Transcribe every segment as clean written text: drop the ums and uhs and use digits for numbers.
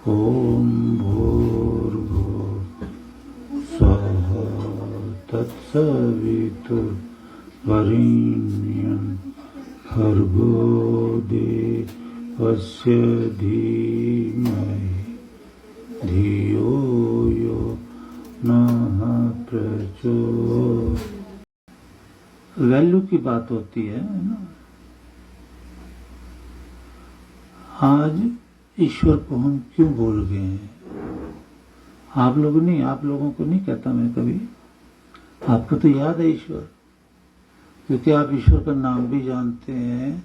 ओम भूर्भुवः स्वः तत्सवितुर्वरेण्यं भर्गो देवस्य धीमहि धियो यो नः प्रचोदयात्। वैल्यू की बात होती है ना। आज ईश्वर को हम क्यों भूल गए हैं? आप लोगों को नहीं कहता मैं कभी, आपको तो याद है ईश्वर, क्योंकि आप ईश्वर का नाम भी जानते हैं,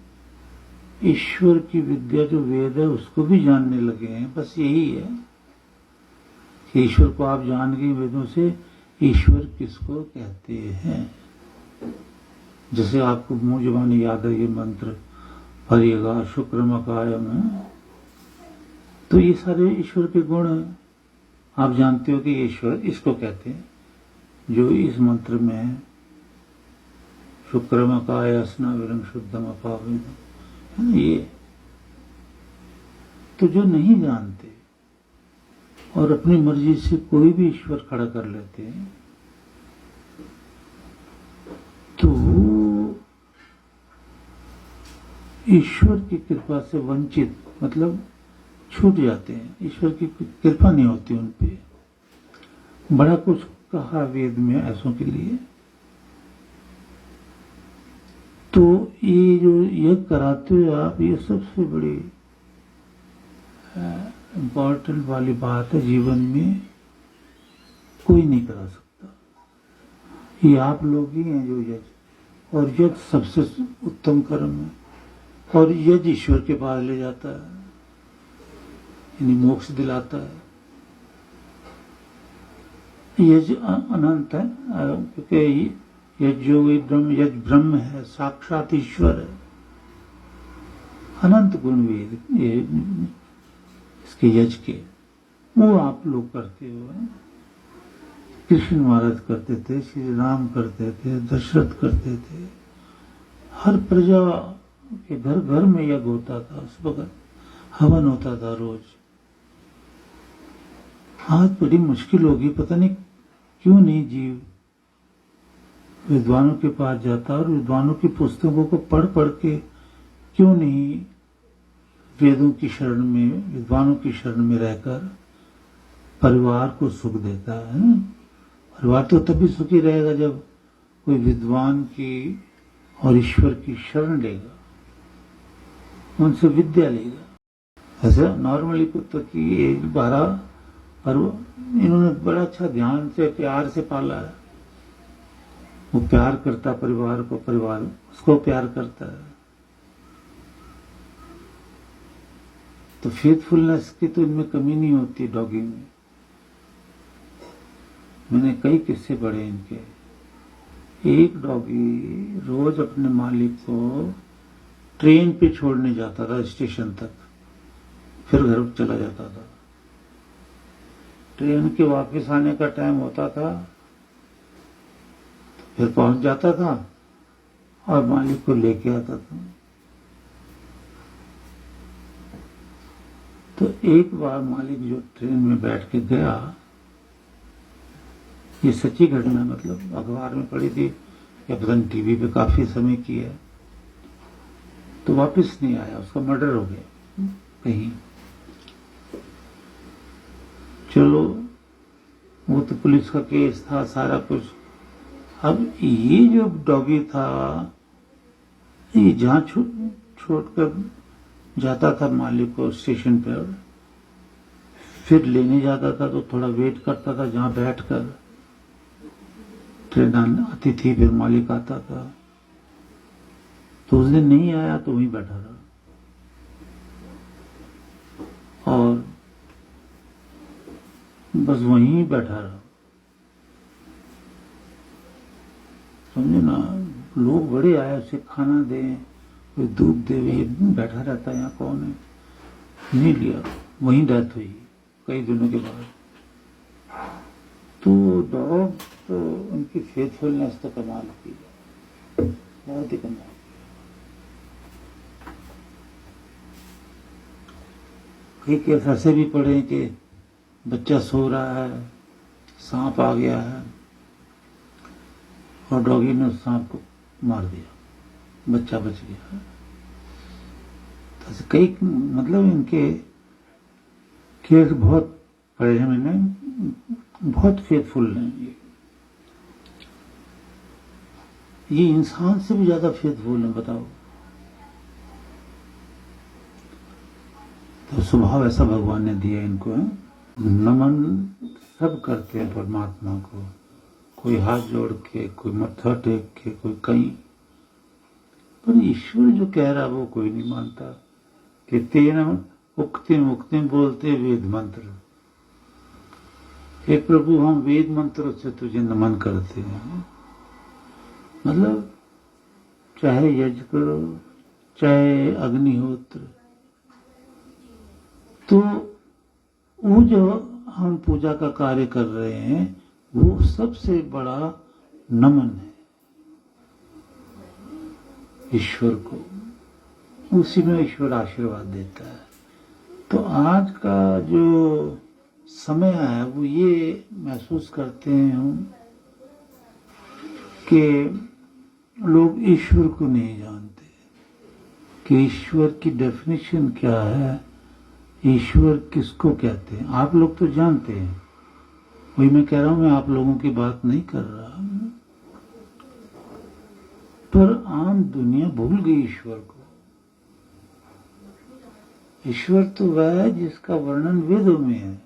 ईश्वर की विद्या जो वेद है उसको भी जानने लगे हैं। बस यही है कि ईश्वर को आप जान गए वेदों से, ईश्वर किसको कहते हैं। जैसे आपको मुंह जुबानी याद है ये मंत्र, परियगा शुक्रमकायम है, तो ये सारे ईश्वर के गुण हैं। आप जानते हो कि ईश्वर इसको कहते हैं जो इस मंत्र में है, शुक्रमकाय स्नाविरम शुद्धम अपाविम, है ना ये। तो जो नहीं जानते और अपनी मर्जी से कोई भी ईश्वर खड़ा कर लेते हैं, तो ईश्वर की कृपा से वंचित, मतलब छूट जाते हैं। ईश्वर की कृपा नहीं होती उन पे। बड़ा कुछ कहा वेद में ऐसों के लिए। तो ये जो यज्ञ कराते हो आप, ये सबसे बड़ी इम्पोर्टेंट वाली बात है जीवन में। कोई नहीं करा सकता, ये आप लोग ही हैं जो यज्ञ, और यज्ञ सबसे उत्तम कर्म है, और यज्ञ ईश्वर के पास ले जाता है, यानी मोक्ष दिलाता है। यज्ञ अनंत है, क्योंकि यज्ञ ब्रह्म है, साक्षात ईश्वर है, अनंत गुण वेद ये इसके यज्ञ के, वो आप लोग करते हो। कृष्ण महाराज करते थे, श्री राम करते थे, दशरथ करते थे, हर प्रजा के घर घर में यज्ञ होता था, उस वक्त हवन होता था रोज। आज बड़ी मुश्किल होगी, पता नहीं क्यों नहीं जीव विद्वानों के पास जाता, और विद्वानों की पुस्तकों को पढ़ पढ़ के क्यों नहीं वेदों की शरण में, विद्वानों की शरण में रहकर परिवार को सुख देता है। परिवार तो तभी सुखी रहेगा जब कोई विद्वान की और ईश्वर की शरण लेगा, उनसे विद्या लेगा। ऐसा नॉर्मली कुत्तों की एक बारह, पर इन्होंने बड़ा अच्छा ध्यान से प्यार से पाला है। वो प्यार करता परिवार को, परिवार उसको प्यार करता है। तो फेथफुलनेस की तो इनमें कमी नहीं होती डॉगी में। मैंने कई किस्से पढ़े इनके। एक डॉगी रोज अपने मालिक को ट्रेन पे छोड़ने जाता था स्टेशन तक, फिर घर चला जाता था। ट्रेन के वापस आने का टाइम होता था, फिर पहुंच जाता था और मालिक को लेके आता था। तो एक बार मालिक जो ट्रेन में बैठ के गया, ये सच्ची घटना, मतलब अखबार में पढ़ी थी या पता नहीं टीवी पे काफी समय की है, तो वापस नहीं आया, उसका मर्डर हो गया कहीं। चलो वो तो पुलिस का केस था, सारा कुछ। अब ये जो डॉगी था, ये जहां छोड़कर जाता था मालिक को स्टेशन पर, फिर लेने जाता था तो थोड़ा वेट करता था जहां बैठकर ट्रेन आती थी, फिर मालिक आता था। तो उस दिन नहीं आया तो वहीं बैठा रहा, और बस वहीं बैठा रहा। समझे ना, लोग बड़े आए उसे खाना दे, कोई दूध दे, ये बैठा रहता है, यहाँ कौन है, नहीं लिया, वहीं डेथ हुई कई दिनों के बाद। तो डॉग तो उनकी फेथफुलनेस तो कमाल की है, बहुत ही कमाल। एक केस ऐसे भी पढ़े कि बच्चा सो रहा है, सांप आ गया है और डॉगी ने उस सांप को मार दिया, बच्चा बच गया। तो कई मतलब इनके केस बहुत पढ़े हैं मैंने, बहुत फेथफुल हैं ये इंसान से भी ज्यादा फेथफुल है, बताओ। तो स्वभाव ऐसा भगवान ने दिया इनको है। नमन सब करते हैं परमात्मा को, कोई हाथ जोड़ के, कोई मत्था टेक के, कोई कहीं, पर ईश्वर जो कह रहा वो कोई नहीं मानता। कि तेना उक्ति मुक्ति बोलते वेद मंत्र, हे प्रभु हम वेद मंत्र से तुझे नमन करते हैं। मतलब चाहे यज्ञ करो, चाहे अग्निहोत्र, तो वो जो हम पूजा का कार्य कर रहे हैं वो सबसे बड़ा नमन है ईश्वर को, उसी में ईश्वर आशीर्वाद देता है। तो आज का जो समय है वो ये महसूस करते हैं हम कि लोग ईश्वर को नहीं जानते कि ईश्वर की डेफिनेशन क्या है, ईश्वर किसको कहते हैं। आप लोग तो जानते हैं, वही मैं कह रहा हूं, मैं आप लोगों की बात नहीं कर रहा, पर आम दुनिया भूल गई ईश्वर को। ईश्वर तो वह है जिसका वर्णन वेदों में है,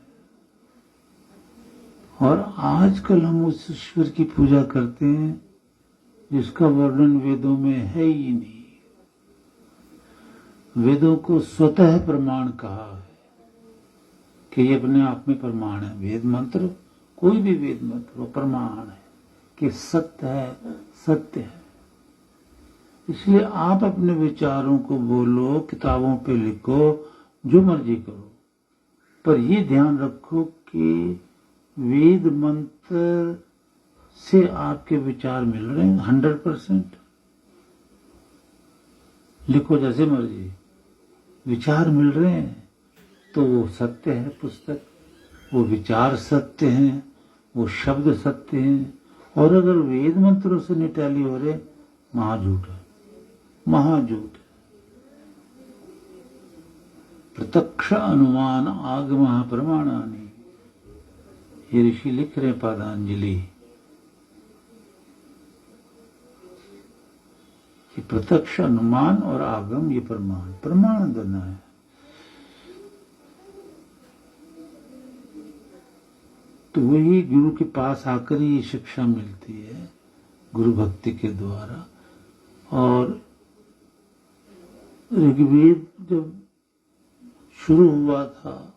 और आजकल हम उस ईश्वर की पूजा करते हैं जिसका वर्णन वेदों में है ही नहीं। वेदों को स्वतः प्रमाण कहा है कि ये अपने आप में प्रमाण है। वेद मंत्र, कोई भी वेद मंत्र वो प्रमाण है कि सत्य है, सत्य है। इसलिए आप अपने विचारों को बोलो, किताबों पे लिखो, जो मर्जी करो, पर ये ध्यान रखो कि वेद मंत्र से आपके विचार मिल रहे हैं 100%। लिखो जैसे मर्जी, विचार मिल रहे हैं तो वो सत्य है पुस्तक, वो विचार सत्य हैं, वो शब्द सत्य हैं। और अगर वेद मंत्रों से नहीं टैली हो रहे, महाझूठ है, महाझूठ। प्रत्यक्ष अनुमान आगम प्रमाणानि, ये ऋषि लिख रहे पादांजलि कि प्रत्यक्ष अनुमान और आगम ये प्रमाण, प्रमाण देना है। तो वही गुरु के पास आकर ही शिक्षा मिलती है, गुरु भक्ति के द्वारा। और ऋग्वेद जब शुरू हुआ था,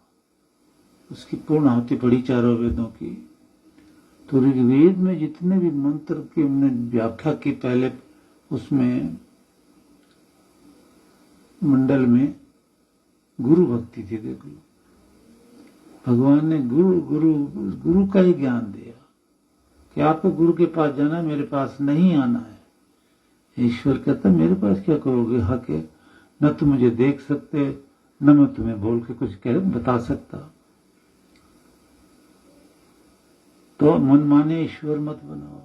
उसकी पूर्णाहुति पड़ी चारों वेदों की, तो ऋग्वेद में जितने भी मंत्र की हमने व्याख्या की, पहले उसमें मंडल में गुरु भक्ति थी। देख लो, भगवान ने गुरु गुरु गुरु का ही ज्ञान दिया कि आपको गुरु के पास जाना है, मेरे पास नहीं आना है। ईश्वर कहता मेरे पास क्या करोगे, हक है, न तुम मुझे देख सकते, न मैं तुम्हें बोल के कुछ कह बता सकता। तो मन माने ईश्वर मत बनाओ।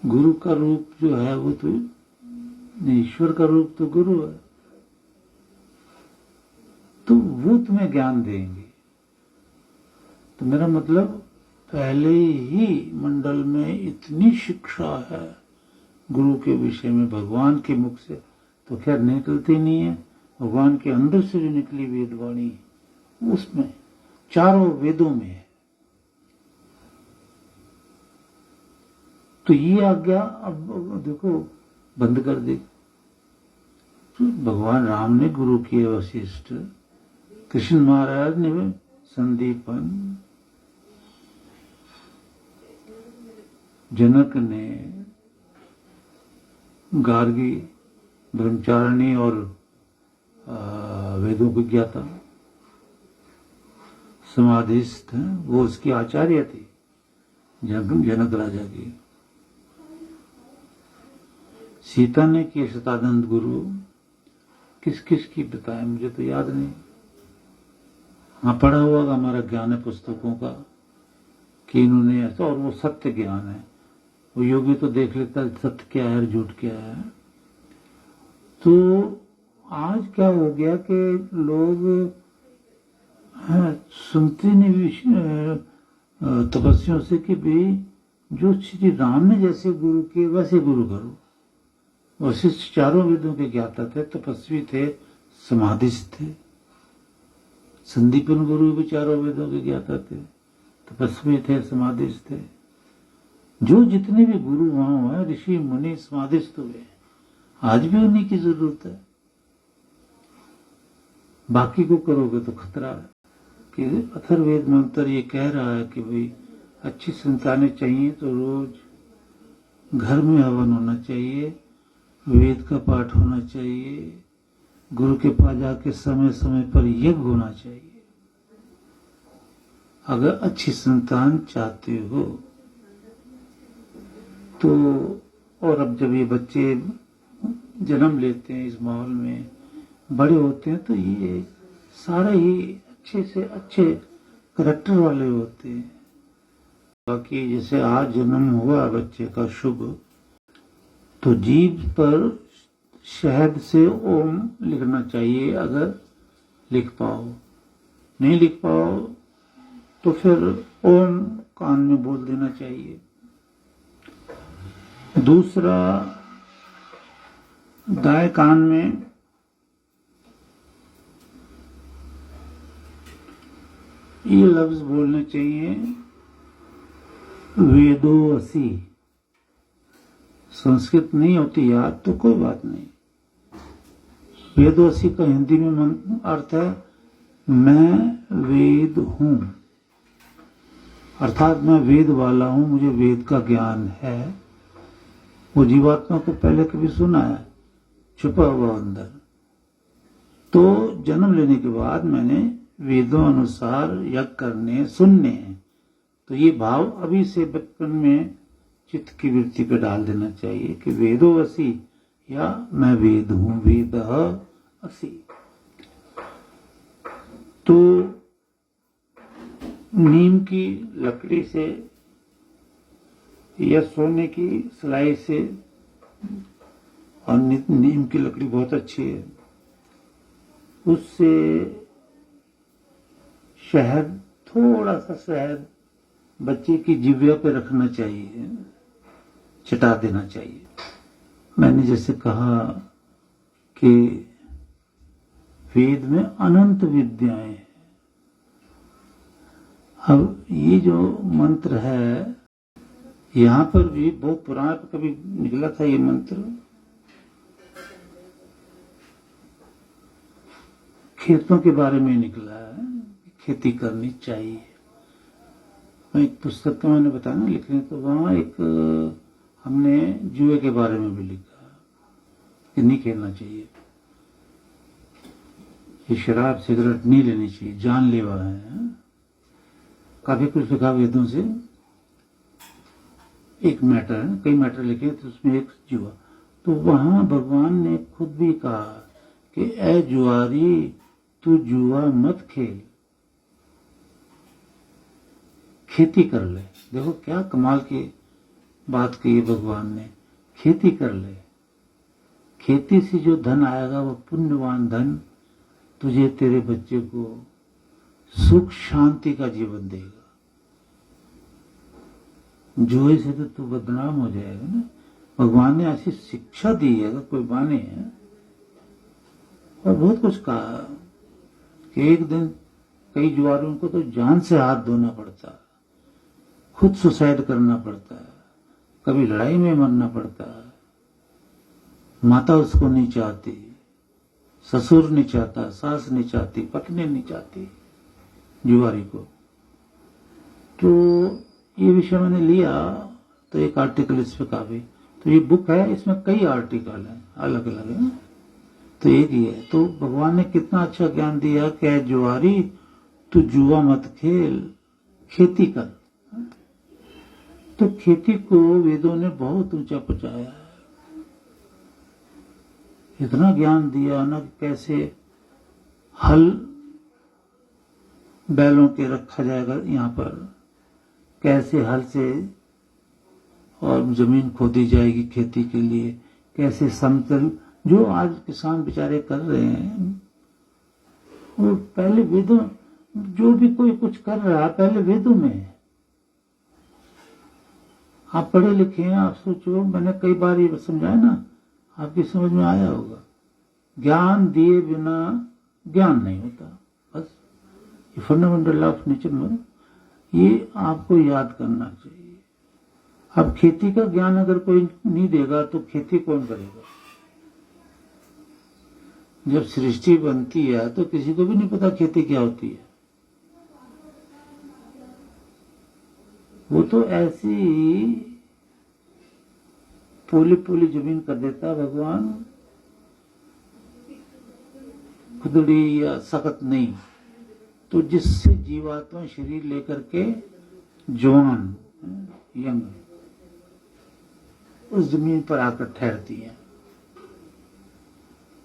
गुरु का रूप जो है वो तो ईश्वर का रूप तो गुरु है, तो वो तुम्हें ज्ञान देंगे। तो मेरा मतलब पहले ही मंडल में इतनी शिक्षा है गुरु के विषय में, भगवान के मुख से तो खैर निकलती नहीं है, भगवान के अंदर से जो निकली वेदवाणी उसमें चारों वेदों में है। तो ये आज्ञा अब देखो बंद कर दी। तो भगवान राम ने गुरु किए वशिष्ठ, कृष्ण महाराज ने संदीपन, जनक ने गार्गी, ब्रह्मचारिणी और वेदों को ज्ञाता, समाधिस्थ वो उसकी आचार्य थी जनक राजा की। सीता ने किए शतानंद गुरु, किस किस की बताएं, मुझे तो याद नहीं। हाँ, पढ़ा हुआ हमारा ज्ञान है पुस्तकों का कि इन्होंने ऐसा, और वो सत्य ज्ञान है। वो योगी तो देख लेता है सत्य क्या है और झूठ क्या है। तो आज क्या हो गया कि लोग सुनते नहीं तपस्वियों से कि भाई जो श्री राम ने जैसे गुरु किए वैसे गुरु करो। वशिष्ठ चारों वेदों के ज्ञाता थे, तपस्वी थे, समाधिस्थ थे। संदीपन गुरु भी चारों वेदों के ज्ञाता थे, तपस्वी थे, समाधिस्थ थे। जो जितने भी गुरु वहां हुए, ऋषि मुनि समाधिस्थ हुए, आज भी उन्हीं की जरूरत है। बाकी को करोगे तो खतरा है। कि अथर्ववेद मंत्र ये कह रहा है कि भाई अच्छी संतानें चाहिए तो रोज घर में हवन होना चाहिए, वेद का पाठ होना चाहिए, गुरु के पास जाके समय समय पर यज्ञ होना चाहिए, अगर अच्छी संतान चाहते हो तो। और अब जब ये बच्चे जन्म लेते हैं इस माहौल में, बड़े होते हैं, तो ये सारे ही अच्छे से अच्छे करैक्टर वाले होते हैं। बाकी जैसे आज जन्म हुआ बच्चे का शुभ, तो जीभ पर शहद से ओम लिखना चाहिए, अगर लिख पाओ। नहीं लिख पाओ तो फिर ओम कान में बोल देना चाहिए। दूसरा, दाएं कान में ये लफ्ज बोलने चाहिए, वेदोसी। संस्कृत नहीं होती याद तो कोई बात नहीं। वेदोसी का हिंदी में अर्थ है मैं वेद हूं, अर्थात मैं वेद वाला हूं, मुझे वेद का ज्ञान है। वो जीवात्मा को पहले कभी सुना है, छुपा हुआ अंदर। तो जन्म लेने के बाद मैंने वेदों अनुसार यज्ञ करने सुनने हैं। तो ये भाव अभी से बचपन में चित्त की वृत्ति पे डाल देना चाहिए कि वेदो असी, या मैं वेद हूं, वेद असी। तो नीम की लकड़ी से या सोने की सिलाई से, और नीम की लकड़ी बहुत अच्छी है, उससे शहद, थोड़ा सा शहद बच्चे की जिह्वा पे रखना चाहिए, चटा देना चाहिए। मैंने जैसे कहा कि वेद में अनंत विद्याएं हैं। अब ये जो मंत्र है, यहां पर भी बहुत पुराना कभी निकला था ये मंत्र। खेतों के बारे में निकला है, खेती करनी चाहिए। एक पुस्तक का मैंने बताया ना लिखने, तो वहां एक हमने जुए के बारे में भी लिखा कि नहीं खेलना चाहिए, ये शराब सिगरेट नहीं लेनी चाहिए, जानलेवा है। काफी कुछ लिखा वेदों से। एक मैटर है, कई मैटर लिखे तो उसमें एक जुआ। तो वहां भगवान ने खुद भी कहा कि ए जुआरी, तू जुआ मत खेल, खेती कर ले। देखो क्या कमाल की बात कही भगवान ने, खेती कर ले। खेती से जो धन आएगा वो पुण्यवान धन तुझे, तेरे बच्चे को सुख शांति का जीवन देगा। जुए से तो तू बदनाम हो जाएगा ना। भगवान ने ऐसी शिक्षा दी है, अगर कोई माने है। और बहुत कुछ कहा कि एक दिन कई जुआरियों को तो जान से हाथ धोना पड़ता है, खुद सुसाइड करना पड़ता है, कभी लड़ाई में मरना पड़ता है। माता उसको नहीं चाहती, ससुर नहीं चाहता, सास नहीं चाहती, पत्नी नहीं चाहती जुआरी को। तो ये विषय मैंने लिया, तो एक आर्टिकल इस पे काफी, तो ये बुक है, इसमें कई आर्टिकल हैं अलग अलग है, तो एक ही है। तो भगवान ने कितना अच्छा ज्ञान दिया कि जुआरी तू जुआ मत खेल, खेती कर। तो खेती को वेदों ने बहुत ऊंचा पहुंचाया है। इतना ज्ञान दिया ना कि कैसे हल बैलों के रखा जाएगा यहाँ पर, कैसे हल से और जमीन खोदी जाएगी खेती के लिए, कैसे समतल जो आज किसान बेचारे कर रहे हैं, वो पहले वेदों, जो भी कोई कुछ कर रहा है पहले वेदों में है। आप पढ़े लिखे हैं, आप सोचो, मैंने कई बार ये समझाया ना, आपकी समझ में आया होगा। ज्ञान दिए बिना ज्ञान नहीं होता, बस ये फंडामेंटल लॉ ऑफ नेचर में ये आपको याद करना चाहिए। अब खेती का ज्ञान अगर कोई नहीं देगा तो खेती कौन करेगा? जब सृष्टि बनती है तो किसी को भी नहीं पता खेती क्या होती है। वो तो ऐसी पोली पोली जमीन कर देता भगवान, खुदड़ी या सख्त नहीं, तो जिससे जीवात्मा शरीर लेकर के जवान यंग उस जमीन पर आकर ठहरती है।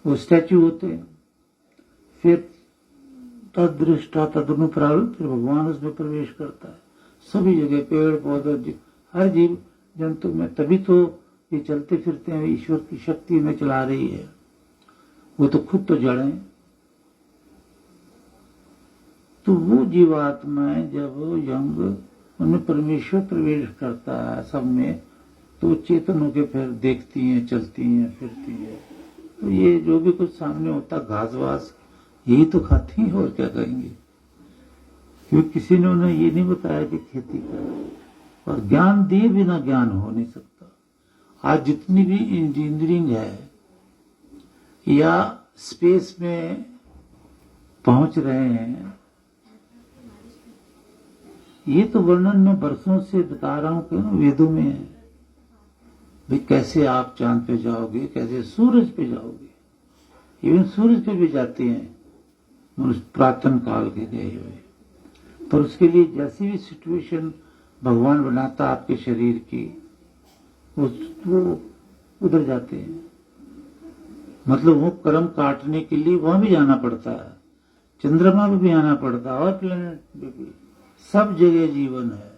वो स्टैच्यू होते हैं, फिर तदृष्टा तदनुप्रारूप फिर भगवान उसमें प्रवेश करता है। सभी जगह पेड़ पौधे हर जीव जंतु में, तभी तो ये चलते फिरते हैं, ईश्वर की शक्ति में चला रही है। वो तो खुद तो जड़ है। तो वो जीवात्माएं जब यंग उनमें परमेश्वर प्रवेश करता है सब में, तो चेतन होकर फिर देखती हैं, चलती हैं, फिरती हैं। तो ये जो भी कुछ सामने होता घास वास यही तो खाती हैं, और क्या करेंगे? क्योंकि किसी ने उन्हें ये नहीं बताया कि खेती कर, और ज्ञान दिए बिना ज्ञान हो नहीं सकता। आज जितनी भी इंजीनियरिंग है या स्पेस में पहुंच रहे हैं, ये तो वर्णन में बरसों से बता रहा हूं कि वेदों में है भाई, कैसे आप चांद पे जाओगे, कैसे सूरज पे जाओगे। इवन सूरज पे भी जाते हैं मनुष्य प्रातन काल के गए हुए, पर उसके लिए जैसी भी सिचुएशन भगवान बनाता आपके शरीर की, वो उधर जाते हैं। मतलब वो कर्म काटने के लिए वहां भी जाना पड़ता है, चंद्रमा पे भी आना पड़ता है, और प्लेनेट पे भी, सब जगह जीवन है।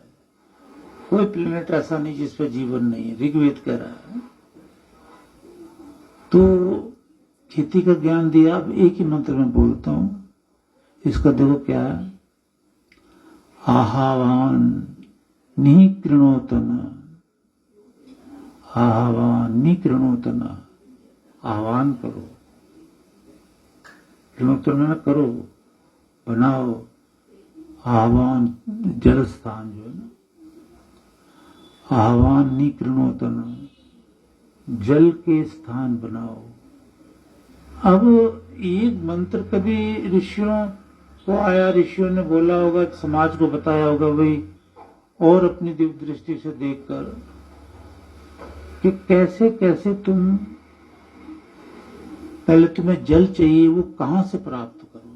कोई प्लेनेट ऐसा नहीं जिस पर जीवन नहीं है, ऋग्वेद कह रहा है। तो खेती का ज्ञान दिया। अब एक ही मंत्र में बोलता हूं, इसका देखो क्या है। आहावान निकृणोतन, आहावान निकृणोतन, आह्वान करो, कृणोतन करो, बनाओ। आह्वान जल स्थान जो है ना, आह्वान निकृणोतन, जल के स्थान बनाओ। अब एक मंत्र कभी ऋषियों को आया, ऋषियों ने बोला होगा, समाज को बताया होगा भाई, और अपनी दिव्य दृष्टि से देखकर कि कैसे कैसे तुम, पहले तुम्हें जल चाहिए, वो कहां से प्राप्त करोगे।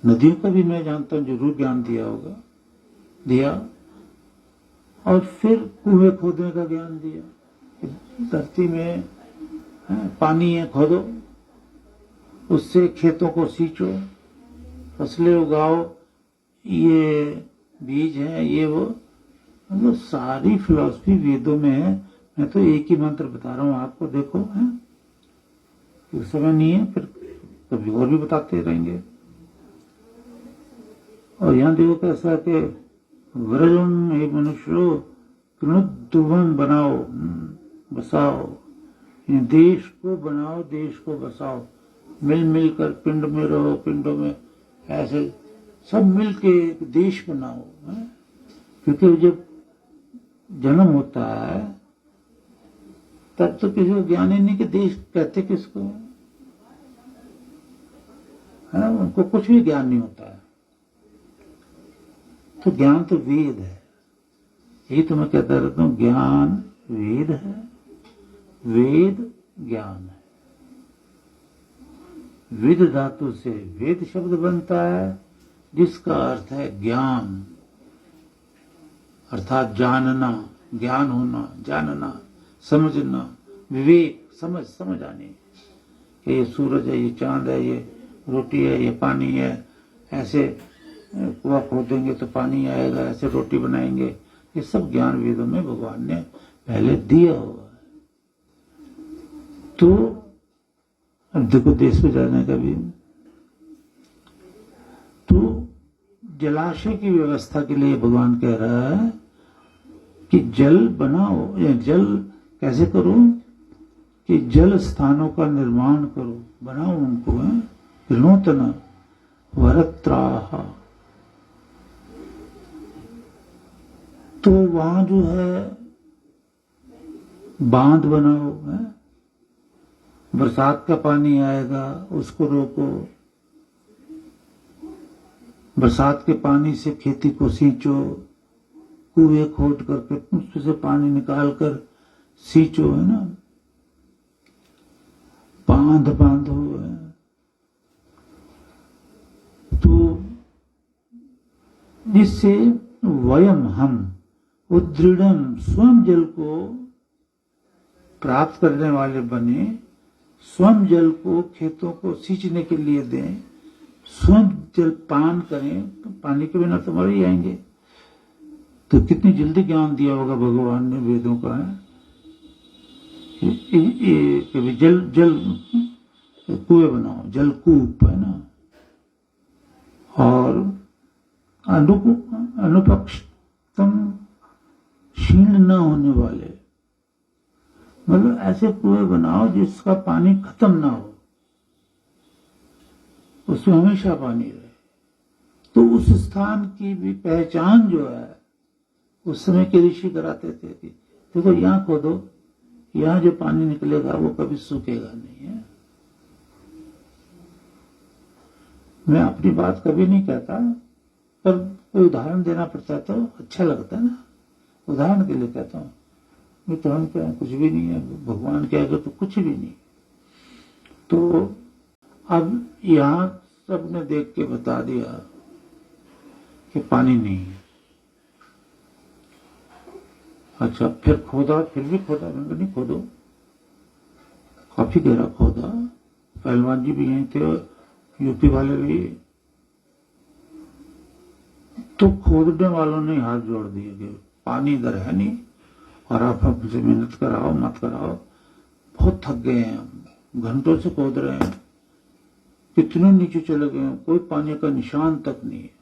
नदियों का भी मैं जानता हूं जरूर ज्ञान दिया होगा, दिया। और फिर कुएं खोदने का ज्ञान दिया, धरती में पानी है, खोदो, उससे खेतों को सींचो, फसलें उगाओ, ये बीज है, ये वो, मतलब सारी फिलॉसफी वेदों में है। मैं तो एक ही मंत्र बता रहा हूं आपको, देखो है, उस समय नहीं है, फिर कभी और भी बताते रहेंगे। और यहाँ देखो कैसा कि व्रजम हे मनुष्यो कृणुद्भुवम, बनाओ, बसाओ, देश को बनाओ, देश को बसाओ, मिल मिलकर पिंड में रहो, पिंडों में ऐसे सब मिल के एक देश बनाओ। क्योंकि जब जन्म होता है तब तो किसी को ज्ञान ही नहीं कि देश कहते किसको है, उनको कुछ भी ज्ञान नहीं होता है। तो ज्ञान तो वेद है, यही तो मैं कहता रहता हूं, ज्ञान वेद है, वेद ज्ञान है। वेद धातु से वेद शब्द बनता है, जिसका अर्थ है ज्ञान, अर्थात जानना, ज्ञान होना, जानना, समझना, विवेक, समझ आने। कि ये सूरज है, ये चांद है, ये रोटी है, ये पानी है, ऐसे कुआं खोदेंगे तो पानी आएगा, ऐसे रोटी बनाएंगे, ये सब ज्ञान वेदों में भगवान ने पहले दिया हुआ है। तो अब देखो देश में जाने का भी, तो जलाशय की व्यवस्था के लिए भगवान कह रहा है कि जल बनाओ, या जल कैसे करो कि जल स्थानों का निर्माण करो, बनाओ उनको, है नूतन वरत्राह। तो वहां जो है बांध बनाओ, है बरसात का पानी आएगा उसको रोको, बरसात के पानी से खेती को सींचो, कुएं खोद करके उसमें से पानी निकाल कर सींचो, है ना, बांध बांधो, है। तो जिससे वयम हम उद्दृढ़म स्वयं जल को प्राप्त करने वाले बने, स्वयं जल को खेतों को सींचने के लिए दें, स्वयं जल पान करें, तो पानी के बिना तो मर ही आएंगे। तो कितनी जल्दी ज्ञान दिया होगा भगवान ने वेदों का, है कि जल जल कुएं बनाओ, जलकूप, है ना, और अनुपक्षतम क्षीण न होने वाले, मतलब ऐसे कुएं बनाओ जिसका पानी खत्म ना हो, उसमें हमेशा पानी रहे। तो उस स्थान की भी पहचान जो है उस समय के ऋषि कराते थे कि देखो यहां खोदो, यहां जो पानी निकलेगा वो कभी सूखेगा नहीं, है। मैं अपनी बात कभी नहीं कहता, पर कोई उदाहरण देना पड़ता है तो अच्छा लगता है ना, उदाहरण के लिए कहता हूं। ये तो हम क्या कुछ भी नहीं है, भगवान कहेगा तो कुछ भी नहीं। तो अब यहां सबने देख के बता दिया कि पानी नहीं है। अच्छा, फिर खोदा, फिर भी खोदा, मैंने नहीं खोदो, काफी गहरा खोदा। पहलवान जी भी यहीं थे, यूपी वाले भी, तो खोदने वालों ने हाथ जोड़ दिए कि पानी इधर है नहीं और आप हमसे मेहनत कराओ मत कराओ, बहुत थक गए हैं हम, घंटों से खोद रहे हैं, कितने नीचे चले गए हैं, कोई पानी का निशान तक नहीं है।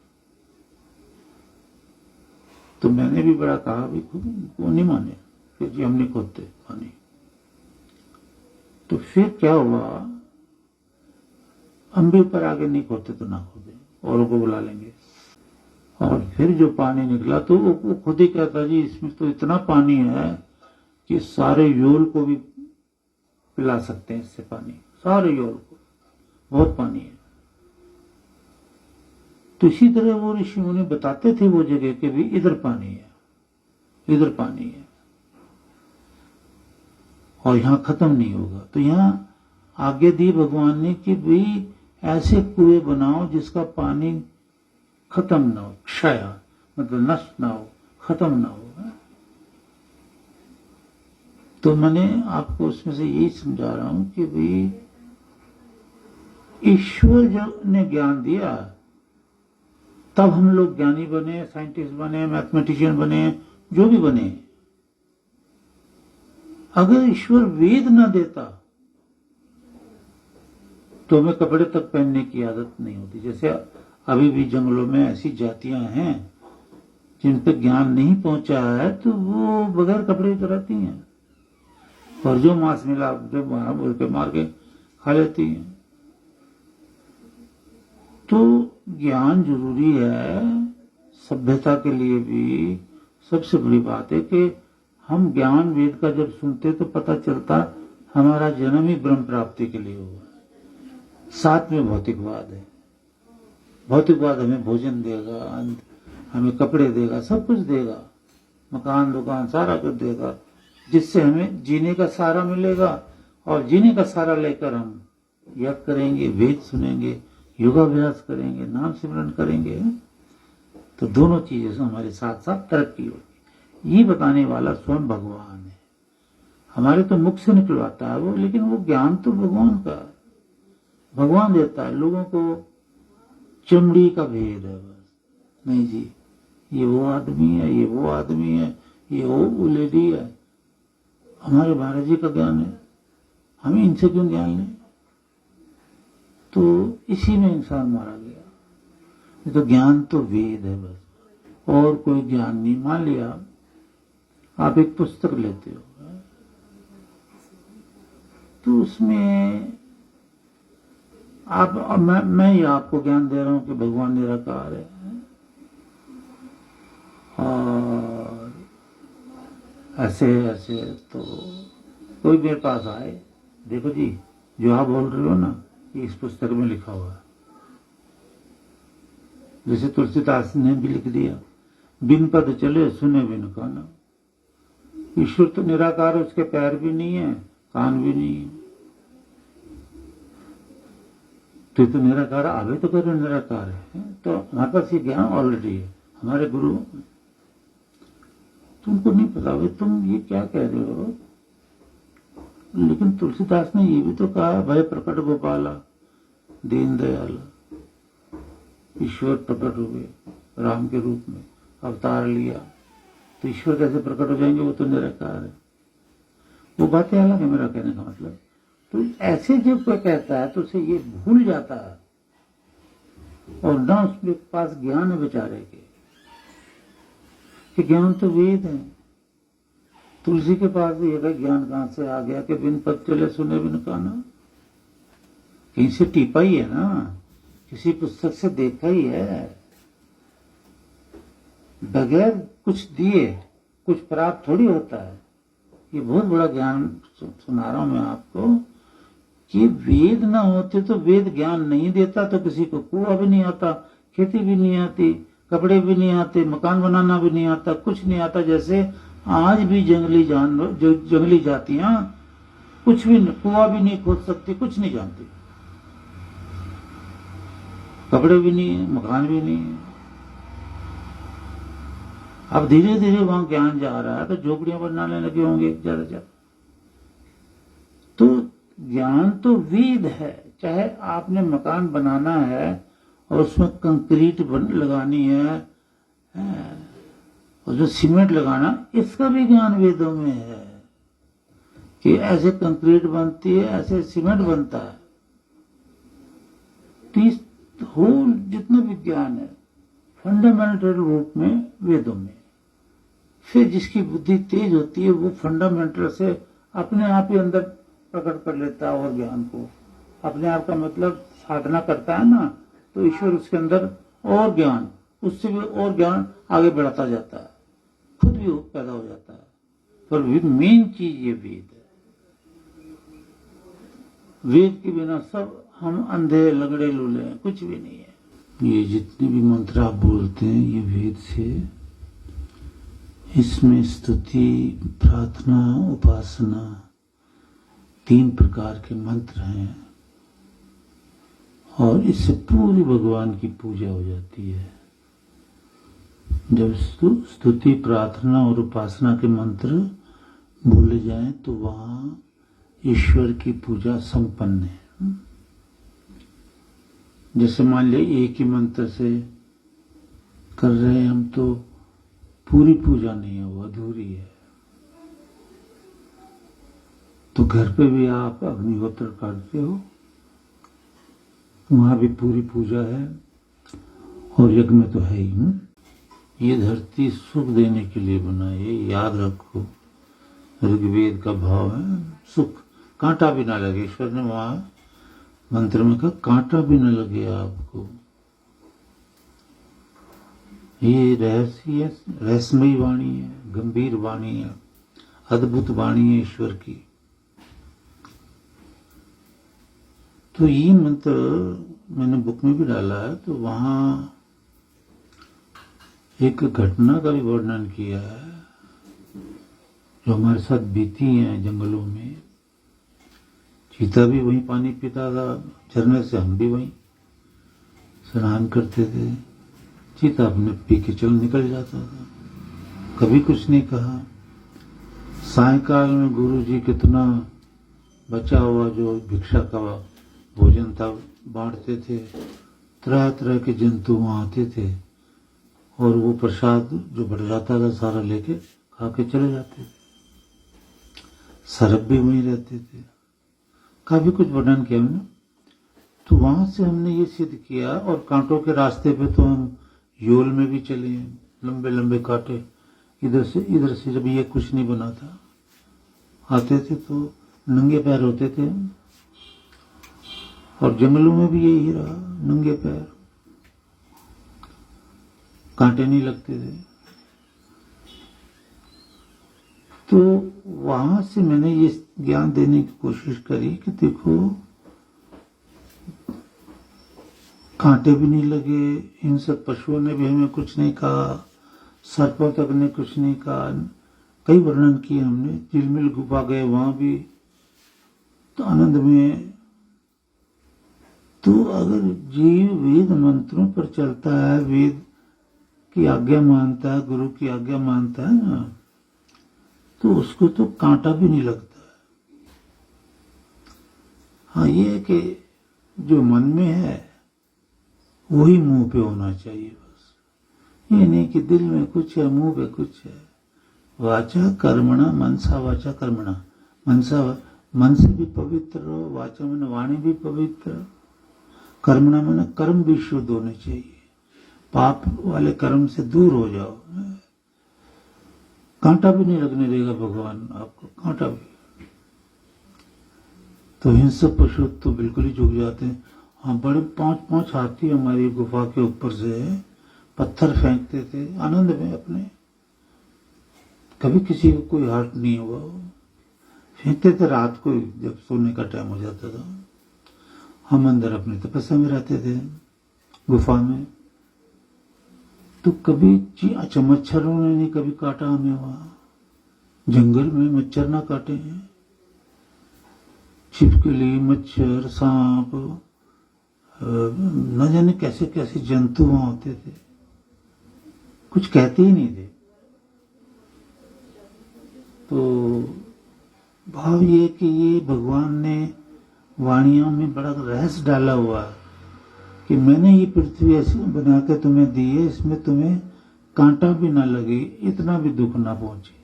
तो मैंने भी बड़ा कहा, भी वो नहीं माने कि जी हम नहीं खोदते पानी। तो फिर क्या हुआ, हम भी ऊपर आगे नहीं खोदते तो ना खोदे, औरों को बुला लेंगे। और फिर जो पानी निकला तो वो खुद ही कहता जी इसमें तो इतना पानी है कि सारे योल को भी पिला सकते हैं इससे पानी, सारे योल को, बहुत पानी है। तो इसी तरह वो ऋषि मुनि बताते थे वो जगह के भी इधर पानी है, इधर पानी है, और यहां खत्म नहीं होगा। तो यहां आगे दी भगवान ने कि भाई ऐसे कुएं बनाओ जिसका पानी खत्म ना हो, क्षय मतलब नष्ट ना हो, खत्म ना हो। तो मैंने आपको उसमें से यही समझा रहा हूं कि भाई ईश्वर जो ने ज्ञान दिया तब हम लोग ज्ञानी बने, साइंटिस्ट बने, मैथमेटिशियन बने, जो भी बने। अगर ईश्वर वेद ना देता तो हमें कपड़े तक पहनने की आदत नहीं होती। जैसे अभी भी जंगलों में ऐसी जातियां हैं जिन पर ज्ञान नहीं पहुंचा है तो वो बगैर कपड़े तो रहती हैं, और जो मांस मिला जो मारा बोल के मार के खा लेती हैं। तो ज्ञान जरूरी है सभ्यता के लिए भी। सबसे बड़ी बात है कि हम ज्ञान वेद का जब सुनते तो पता चलता हमारा जन्म ही ब्रह्म प्राप्ति के लिए हुआ। साथ में भौतिकवाद है, भौतिकवाद हमें भोजन देगा, हमें कपड़े देगा, सब कुछ देगा, मकान दुकान सारा कुछ देगा, जिससे हमें जीने का सहारा मिलेगा। और जीने का सहारा लेकर हम यज्ञ करेंगे, वेद सुनेंगे, योगाभ्यास करेंगे, नाम सिमरन करेंगे, तो दोनों चीजें से हमारे साथ साथ तरक्की होगी। ये बताने वाला स्वयं भगवान है। हमारे तो मुख से निकलवाता है वो, लेकिन वो ज्ञान तो भगवान का है। भगवान देता है। लोगों को चमड़ी का भेद है बस। नहीं जी, ये वो आदमी है, ये वो आदमी है, ये वो लेडी है। हमारे महाराज जी का ज्ञान है, हमें इनसे क्यों ज्ञान लें? तो इसी में इंसान मारा गया। ये तो ज्ञान तो वेद है बस, और कोई ज्ञान नहीं। मान लिया आप एक पुस्तक लेते हो तो उसमें आप, मैं ही आपको ज्ञान दे रहा हूं कि भगवान निराकार है, और ऐसे ऐसे। तो कोई मेरे पास आए, देखो जी जो आप बोल रहे हो ना, ये इस पुस्तक में लिखा हुआ है। जैसे तुलसीदास ने भी लिख दिया, बिन पद चले सुने बिन काना। ईश्वर तो निराकार है, उसके पैर भी नहीं है, कान भी नहीं है। तो निराकार आगे तो करो निराकार है। तो हमारे पास ये ज्ञान ऑलरेडी है, हमारे गुरु। तुमको नहीं पता भाई, तुम ये क्या कह रहे हो? लेकिन तुलसीदास ने ये भी तो कहा, भय प्रकट गोपाला दीन दयाला। ईश्वर प्रकट हो गए राम के रूप में, अवतार लिया, तो ईश्वर कैसे प्रकट हो जाएंगे? वो तो निराकार है। वो बातें अलग है, मेरा कहने का मतलब। तो ऐसे जब कोई कहता है तो उसे ये भूल जाता है, और ना उसके पास ज्ञान है बेचारे के, कि ज्ञान तो वेद है। तुलसी के पास भी ये ज्ञान कहां से आ गया कि बिन पद चले सुने बिन काना? कहीं से टीपा ही है ना, किसी पुस्तक से देखा ही है। बगैर कुछ दिए कुछ प्राप्त थोड़ी होता है। ये बहुत बड़ा ज्ञान सुना रहा हूं मैं आपको, कि वेद ना होते तो वेद ज्ञान नहीं देता, तो किसी को कुआं भी नहीं आता, खेती भी नहीं आती, कपड़े भी नहीं आते, मकान बनाना भी नहीं आता, कुछ नहीं आता। जैसे आज भी जंगली जानवर, जो जंगली जातियां कुछ भी, कुआं भी नहीं खोद सकती, कुछ नहीं जानती, कपड़े भी नहीं है, मकान भी नहीं है। अब धीरे धीरे वहां ज्ञान जा रहा है, तो झोपड़ियां बनाने लगे होंगे ज्यादा ज्यादा। तो ज्ञान तो वेद है। चाहे आपने मकान बनाना है और उसमें कंक्रीट लगानी है, और जो सीमेंट लगाना, इसका भी ज्ञान वेदों में है कि ऐसे कंक्रीट बनती है, ऐसे सीमेंट बनता है। होल जितना विज्ञान है फंडामेंटल रूप में वेदों में। फिर जिसकी बुद्धि तेज होती है वो फंडामेंटल से अपने आप ही अंदर प्रकट कर लेता है, और ज्ञान को अपने आप का मतलब साधना करता है ना, तो ईश्वर उसके अंदर और ज्ञान, उससे भी और ज्ञान आगे बढ़ाता जाता है, खुद भी पैदा हो जाता है। पर मेन चीज ये वेद है। वेद के बिना सब हम अंधे लगड़े लूले हैं, कुछ भी नहीं है। ये जितने भी मंत्र आप बोलते हैं ये वेद से, इसमें स्तुति, प्रार्थना, उपासना, 3 प्रकार के मंत्र हैं, और इससे पूरी भगवान की पूजा हो जाती है। जब स्तुति, प्रार्थना और उपासना के मंत्र बोले जाएं तो वहां ईश्वर की पूजा संपन्न है। जैसे मान लिया एक ही मंत्र से कर रहे हैं हम, तो पूरी पूजा नहीं है, वो अधूरी है। तो घर पे भी आप अग्निहोत्र करते हो, वहां भी पूरी पूजा है, और यज्ञ में तो है ही। ये धरती सुख देने के लिए बनाई है, याद रखो। ऋग्वेद का भाव है सुख, कांटा भी ना लगे। ईश्वर ने वहां मंत्र में कहा कांटा भी न लगे आपको। ये रहस्य, रहस्यमयी वाणी है, गंभीर वाणी है, अद्भुत वाणी है ईश्वर की। तो ये मंत्र मैंने बुक में भी डाला है, तो वहां एक घटना का भी वर्णन किया है जो हमारे साथ बीती है जंगलों में। चीता भी वहीं पानी पीता था झरने से, हम भी वहीं स्नान करते थे। चीता अपने पी के चल निकल जाता था, कभी कुछ नहीं कहा। सायकाल में गुरुजी कितना बचा हुआ जो भिक्षा का भोजन तब बांटते थे, तरह तरह के जंतु वहाँ आते थे और वो प्रसाद जो बढ़ जाता था सारा लेके खा के चले जाते थे। सरब भी वहीं रहते थे। काफी कुछ वर्णन किया हमने। तो वहां से हमने ये सिद्ध किया, और कांटों के रास्ते पे तो हम योल में भी चले, लंबे लंबे कांटे इधर से जब ये कुछ नहीं बना था आते थे तो नंगे पैर होते थे, और जंगलों में भी यही रहा, नंगे पैर, कांटे नहीं लगते थे। तो वहां से मैंने ये ज्ञान देने की कोशिश करी कि देखो कांटे भी नहीं लगे, इन सब पशुओं ने भी हमें कुछ नहीं कहा, सर्पों तक ने कुछ नहीं कहा। कई वर्णन किए हमने, झिलमिल गुफा गए वहां भी तो आनंद में। तो अगर जीव वेद मंत्रों पर चलता है, वेद की आज्ञा मानता है, गुरु की आज्ञा मानता है ना, तो उसको तो कांटा भी नहीं लगता। हाँ, ये है कि जो मन में है वही मुंह पे होना चाहिए बस। ये नहीं कि दिल में कुछ है, मुंह पे कुछ है। वाचा कर्मणा मनसा वाचा कर्मणा, मनसा मन से भी पवित्र रहो, वाचा मन वाणी भी पवित्र, कर्मणा मन कर्म भी शुद्ध होने चाहिए, पाप वाले कर्म से दूर हो जाओ। कांटा भी नहीं लगने देगा भगवान आपको, कांटा भी। तो हिंसक पशु तो बिल्कुल ही झुक जाते हैं। हाँ, बड़े 5-5 हाथी हमारी गुफा के ऊपर से पत्थर फेंकते थे आनंद में अपने, कभी किसी को कोई हर्ट नहीं हुआ। फेंकते थे रात को जब सोने का टाइम हो जाता था। हम अंदर अपनी तपस्या में रहते थे गुफा में, तो कभी अच्छा मच्छरों ने नहीं कभी काटा हमें। वहां जंगल में मच्छर ना काटे हैं, छिपकली, मच्छर, सांप, न जाने कैसे कैसे जंतु वहां होते थे, कुछ कहते ही नहीं थे। तो भाव ये कि ये भगवान ने वाणियों में बड़ा रहस्य डाला हुआ है कि मैंने ये पृथ्वी ऐसी बना के तुम्हें दी है, इसमें तुम्हें कांटा भी ना लगे, इतना भी दुख ना पहुंचे,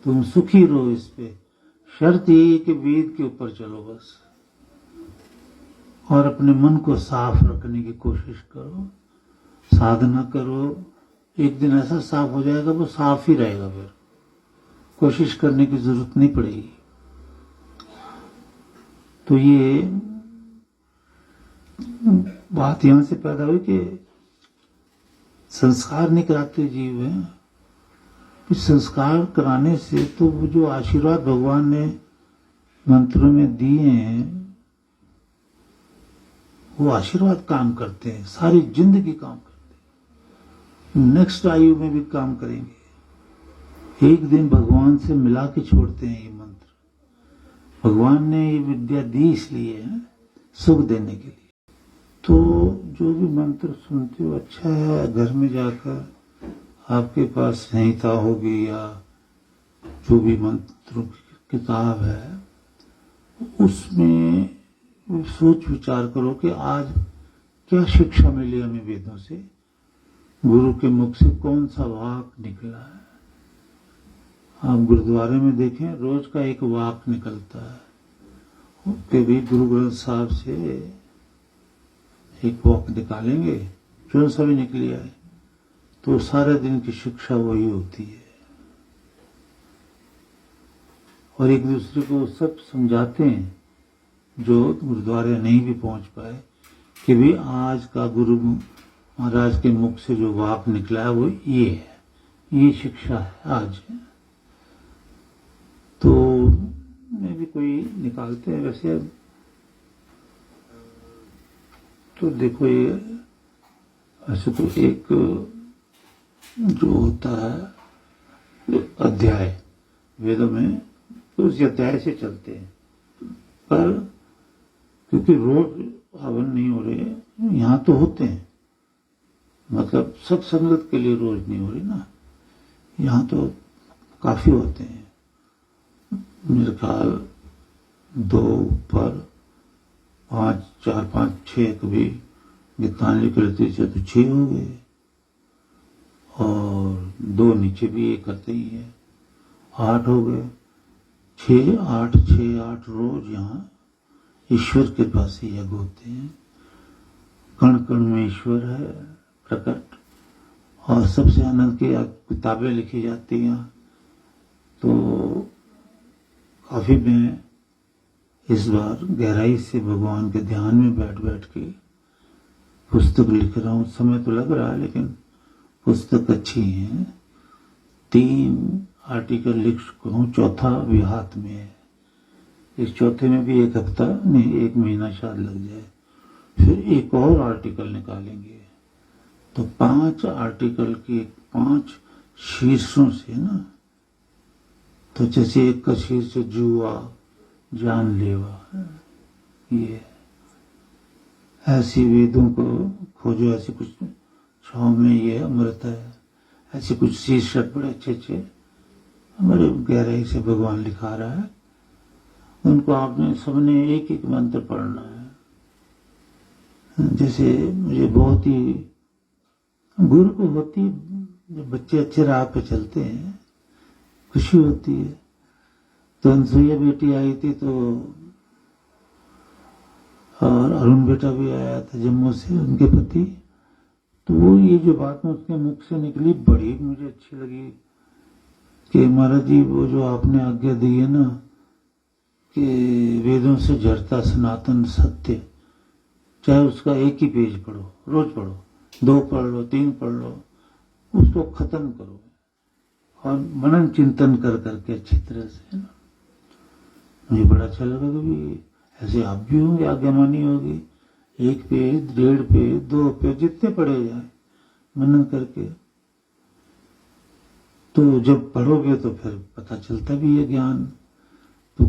तुम सुखी रहो इस पे। शर्त ये है कि वेद के ऊपर चलो बस, और अपने मन को साफ रखने की कोशिश करो, साधना करो। एक दिन ऐसा साफ हो जाएगा वो साफ ही रहेगा, फिर कोशिश करने की जरूरत नहीं पड़ेगी। तो ये बात यहां से पैदा हुई कि संस्कार नहीं कराते जीव हैं, इस संस्कार कराने से तो वो जो आशीर्वाद भगवान ने मंत्रों में दिए हैं वो आशीर्वाद काम करते हैं, सारी जिंदगी काम करते हैं, नेक्स्ट आयु में भी काम करेंगे। एक दिन भगवान से मिला के छोड़ते हैं ये मंत्र। भगवान ने ये विद्या दी इसलिए है, सुख देने के लिए। तो जो भी मंत्र सुनते हो अच्छा है, घर में जाकर आपके पास संहिता होगी या जो भी मंत्रों की किताब है, उसमें सोच विचार करो कि आज क्या शिक्षा मिली हमें वेदों से, गुरु के मुख से कौन सा वाक निकला है। आप गुरुद्वारे में देखें, रोज का एक वाक निकलता है कि भी गुरु ग्रंथ साहब से एक वाक निकालेंगे, जो सा भी निकली आए, तो सारे दिन की शिक्षा वही होती है। और एक दूसरे को सब समझाते हैं जो गुरुद्वारे नहीं भी पहुंच पाए कि भी आज का गुरु महाराज के मुख से जो वाक निकला है वो ये है, ये शिक्षा है आज। तो मैं भी कोई निकालते हैं वैसे, तो देखो ये ऐसे तो एक जो होता है अध्याय वेदों में, तो उस अध्याय से चलते हैं, पर क्योंकि रोज हवन नहीं हो रहे, यहाँ तो होते हैं, मतलब सत्संगत के लिए रोज नहीं हो रही ना, यहाँ तो काफी होते हैं। मेरे ख्याल 2 पर 5 4 5 6 कभी गीतांजलि करते थे तो 6 हो गए, और 2 नीचे भी ये करते ही है, 8 हो गए। 6 8 6 8 रोज यहाँ ईश्वर के पास ही यज्ञ होते हैं। कण कण में ईश्वर है प्रकट, और सबसे आनंद की किताबें लिखी जाती हैं। तो काफी मैं इस बार गहराई से भगवान के ध्यान में बैठ बैठ के पुस्तक लिख रहा हूँ। समय तो लग रहा है लेकिन पुस्तक अच्छी है। 3 आर्टिकल लिख चुका हूँ, चौथा अभी हाथ में है। इस चौथे में भी 1 हफ्ता नहीं 1 महीना शायद लग जाए, फिर एक और आर्टिकल निकालेंगे। तो 5 आर्टिकल के 5 शीर्षों से ना, तो जैसे एक का शीर्ष जुआ जानलेवा, ये ऐसी वेदों को खोजो, ऐसी कुछ छाव में ये अमृत है, ऐसे कुछ शीर्षक बड़े अच्छे अच्छे बड़े गहराई से भगवान लिखा रहा है। उनको आपने सबने एक एक मंत्र पढ़ना है। जैसे मुझे बहुत ही गुरु को होती, जब बच्चे अच्छे राह पे चलते हैं खुशी होती है। तो अनसुईया बेटी आई थी, तो और अरुण बेटा भी आया था जम्मू से, उनके पति। तो वो ये जो बात उसके मुख से निकली बड़ी मुझे अच्छी लगी कि महाराज जी वो जो आपने आज्ञा दी है ना कि वेदों से जड़ता सनातन सत्य, चाहे उसका एक ही पेज पढ़ो, रोज पढ़ो, 2 पढ़ लो, 3 पढ़ लो, उसको खत्म करो और मनन चिंतन कर करके अच्छी तरह से ना। मुझे बड़ा अच्छा लगा कि ऐसे आप भी होंगे, आज्ञामानी होगी, 1 पेज 1.5 पेज 2 पेज जितने पढ़े जाए मनन करके। तो जब पढ़ोगे तो फिर पता चलता भी है ज्ञान। तो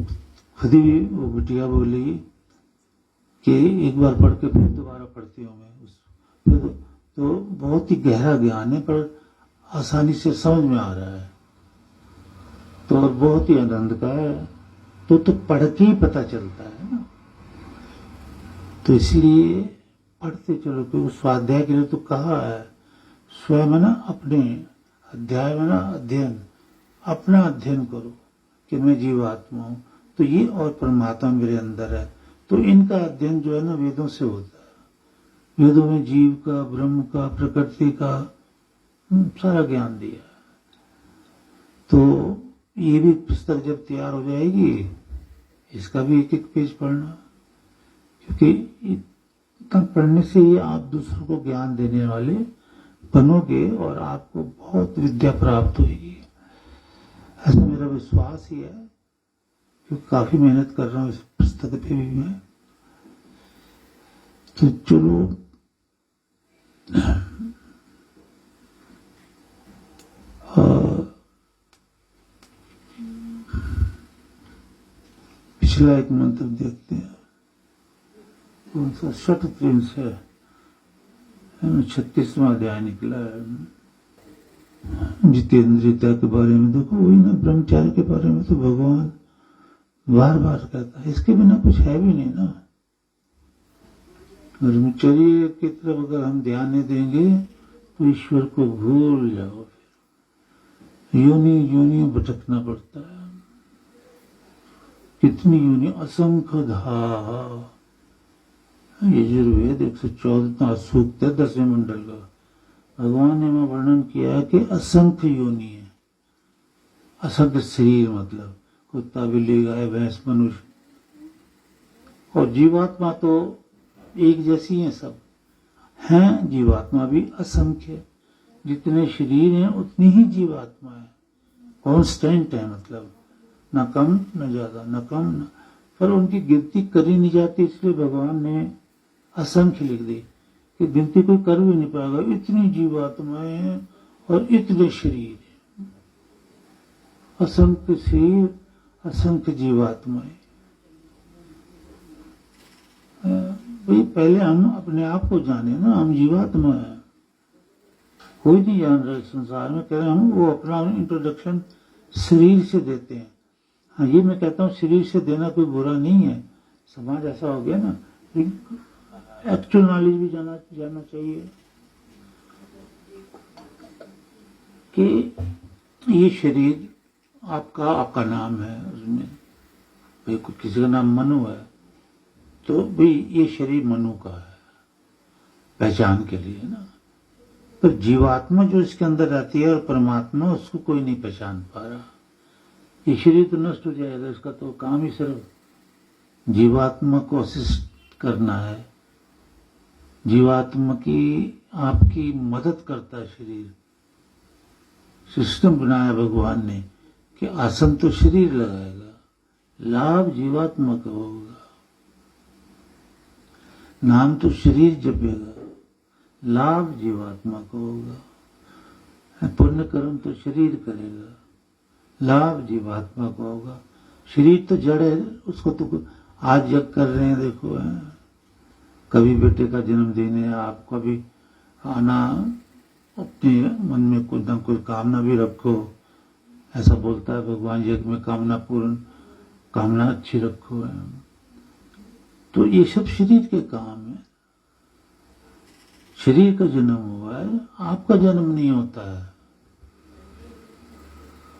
खुद ही वो बिटिया बोली कि एक बार पढ़ के फिर दोबारा पढ़ती हूँ मैं फिर तो बहुत ही गहरा ज्ञान है, पर आसानी से समझ में आ रहा है, तो और बहुत ही आनंद का है। तो पढ़ के ही पता चलता है ना। तो इसलिए पढ़ते चलो, क्योंकि स्वाध्याय के लिए तो कहा है, स्वयं है ना अपने, अध्याय में ना अध्ययन, अपना अध्ययन करो कि मैं जीवात्मा हूं, तो ये और परमात्मा मेरे अंदर है। तो इनका अध्ययन जो है ना वेदों से होता है। वेदों में जीव का, ब्रह्म का, प्रकृति का सारा ज्ञान दिया है। तो ये भी पुस्तक जब तैयार हो जाएगी, इसका भी 1 एक पेज पढ़ना, क्योंकि इतना पढ़ने से ही आप दूसरों को ज्ञान देने वाले बनोगे और आपको बहुत विद्या प्राप्त होगी। ऐसा मेरा विश्वास ही है, क्योंकि काफी मेहनत कर रहा हूँ इस पुस्तक पे भी मैं। तो चलो पिछला एक मंत्र देखते हैं, कौन सा, शत त्रिंश है, 36वां अध्याय निकला है। जितेंद्रियता के बारे में देखो, वही ना ब्रह्मचार्य के बारे में तो भगवान बार बार कहता है, इसके बिना कुछ है भी नहीं ना। ब्रह्मचर्य की तरफ अगर हम ध्यान नहीं देंगे तो ईश्वर को भूल जाओ, फिर योनि योनि भटकना पड़ता है। कितनी योनि, असंख्य धा। यजुर्वेद 114 सूक्त है 10वें मंडल का। भगवान ने में वर्णन किया है कि असंख्य योनि है। असंख्य शरीर मतलब कुत्ता, बिल्ली, गाय, भैंस, मनुष्य, और जीवात्मा तो एक जैसी है, सब हैं। जीवात्मा भी असंख्य, जितने शरीर हैं उतनी ही जीवात्मा है, कांस्टेंट है, मतलब न कम न ज्यादा, न कम न, पर उनकी गिनती करी नहीं जाती, इसलिए भगवान ने असंख्य लिख दी कि गिनती कोई कर भी नहीं पाएगा। इतनी जीवात्माएं हैं और इतने शरीर हैं, असंख्य शरीर, असंख्य जीवात्माएं। भाई पहले हम अपने आप को जाने ना, हम जीवात्मा है, कोई नहीं जान रहा संसार में। कह रहे हम वो अपना इंट्रोडक्शन शरीर से देते हैं। हाँ, ये मैं कहता हूँ शरीर से देना कोई बुरा नहीं है, समाज ऐसा हो गया ना, एक्चुअल नॉलेज भी जाना चाहिए कि ये शरीर आपका नाम है, उसमें भाई किसी का नाम मनु है तो भाई ये शरीर मनु का है पहचान के लिए ना, पर जीवात्मा जो इसके अंदर रहती है और परमात्मा उसको कोई नहीं पहचान पा रहा। ये शरीर तो नष्ट हो जाएगा, इसका तो काम ही सिर्फ जीवात्मा को असिस्ट करना है, जीवात्मा की आपकी मदद करता है। शरीर सिस्टम बनाया भगवान ने कि आसन तो शरीर लगाएगा, लाभ जीवात्मा का होगा, नाम तो शरीर जपेगा, लाभ जीवात्मा को होगा, पुण्य कर्म तो शरीर करेगा, लाभ जीवात्मा को होगा। शरीर तो जड़ है, उसको तो आज जग कर रहे हैं, देखो कभी बेटे का जन्मदिन है, आप कभी आना, अपने मन में कुछ न कुछ कामना भी रखो, ऐसा बोलता है भगवान यज्ञ में कामना अच्छी रखो है। तो ये सब शरीर के काम है, शरीर का जन्म हुआ है, आपका जन्म नहीं होता है,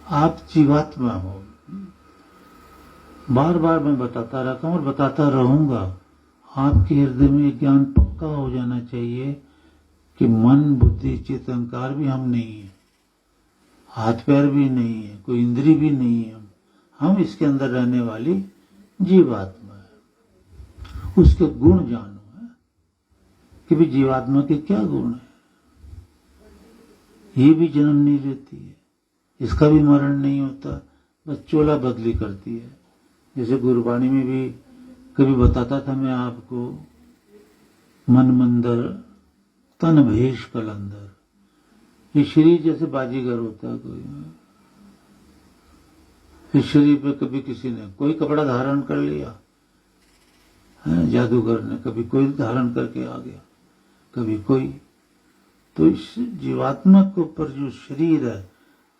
आप जीवात्मा हो। बार बार मैं बताता रहता हूं और बताता रहूंगा, आपके हृदय में ज्ञान पक्का हो जाना चाहिए कि मन बुद्धि चित्त अहंकार भी हम नहीं है, हाथ पैर भी नहीं है, कोई इंद्री भी नहीं है, हम इसके अंदर रहने वाली जीवात्मा है। उसके गुण जानो है कि भी जीवात्मा के क्या गुण है। ये भी जन्म नहीं लेती है, इसका भी मरण नहीं होता, बस चोला बदली करती है। जैसे गुरबाणी में भी कभी बताता था मैं आपको, मन मंदर तन भेष कलंदर, ये शरीर जैसे बाजीगर होता है कोई, इस शरीर पे कभी किसी ने कोई कपड़ा धारण कर लिया, जादूगर ने कभी कोई धारण करके आ गया, कभी कोई। तो इस जीवात्मा के ऊपर जो शरीर है,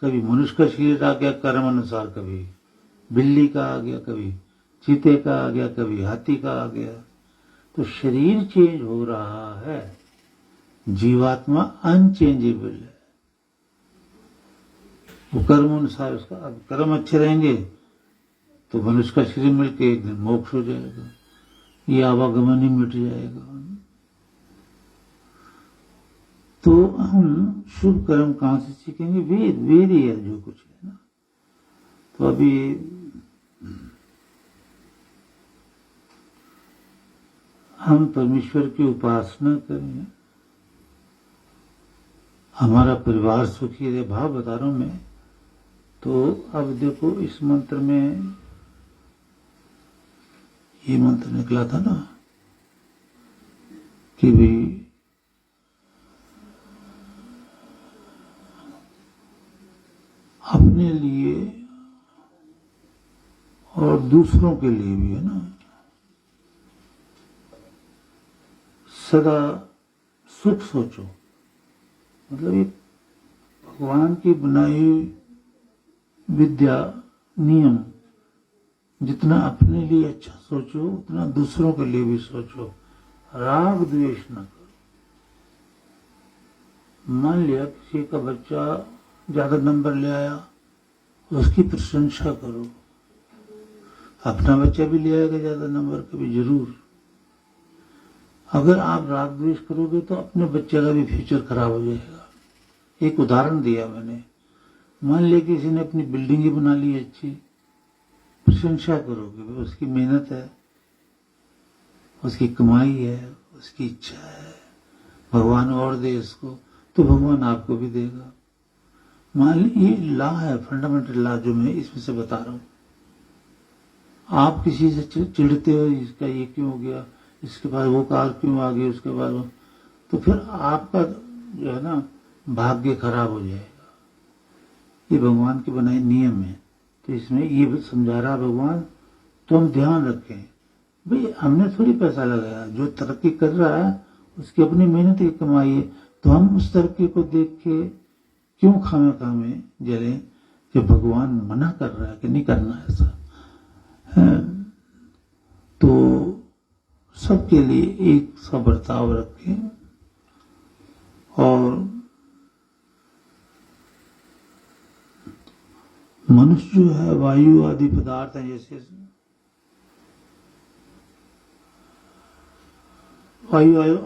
कभी मनुष्य का शरीर आ गया कर्म अनुसार, कभी बिल्ली का आ गया, कभी चीते का आ गया, कभी हाथी का आ गया। तो शरीर चेंज हो रहा है, जीवात्मा अनचेंजेबल है। वो कर्म अनुसार उसका, अब कर्म अच्छे रहेंगे तो मनुष्य का शरीर मिलके एक दिन मोक्ष हो जाएगा, ये आवागमन ही मिट जाएगा। तो हम शुभ कर्म कहां से सीखेंगे? वेद ही है जो कुछ है ना। तो अभी हम परमेश्वर की उपासना करें, हमारा परिवार सुखी रहे, भाव बता रहा हूं मैं। तो अब देखो इस मंत्र में ये मंत्र निकला था ना कि भाई अपने लिए और दूसरों के लिए भी है ना, सदा सुख सोचो। मतलब ये भगवान की बनाई विद्या नियम, जितना अपने लिए अच्छा सोचो उतना दूसरों के लिए भी सोचो, राग द्वेष न करो। मान लिया किसी का बच्चा ज्यादा नंबर ले आया, उसकी प्रशंसा करो। अपना बच्चा भी ले आएगा ज्यादा नंबर कभी जरूर। अगर आप राग द्वेष करोगे तो अपने बच्चे का भी फ्यूचर खराब हो जाएगा। एक उदाहरण दिया मैंने, मान लिया किसी ने अपनी बिल्डिंग ही बना ली अच्छी, प्रशंसा करोगे, उसकी मेहनत है, उसकी कमाई है, उसकी इच्छा है, भगवान और दे इसको, तो भगवान आपको भी देगा। मान ली ये लॉ है, फंडामेंटल लॉ जो मैं इसमें से बता रहा हूं। आप किसी से चिढ़ते हो, इसका ये क्यों हो गया, इसके बाद वो कार क्यों आ गई, उसके बाद वो, तो फिर आपका जो है ना भाग्य खराब हो जाएगा। ये भगवान के बनाए नियम है। तो इसमें ये समझा रहा भगवान, तो हम ध्यान रखें भाई हमने थोड़ी पैसा लगाया, जो तरक्की कर रहा है उसकी अपनी मेहनत की कमाई है, तो हम उस तरक्की को देख के क्यों खामे जले, कि भगवान मना कर रहा है कि नहीं करना ऐसा है। तो सबके लिए एक सा बर्ताव रखें और मनुष्य जो है वायु आदि पदार्थ हैं, जैसे वायु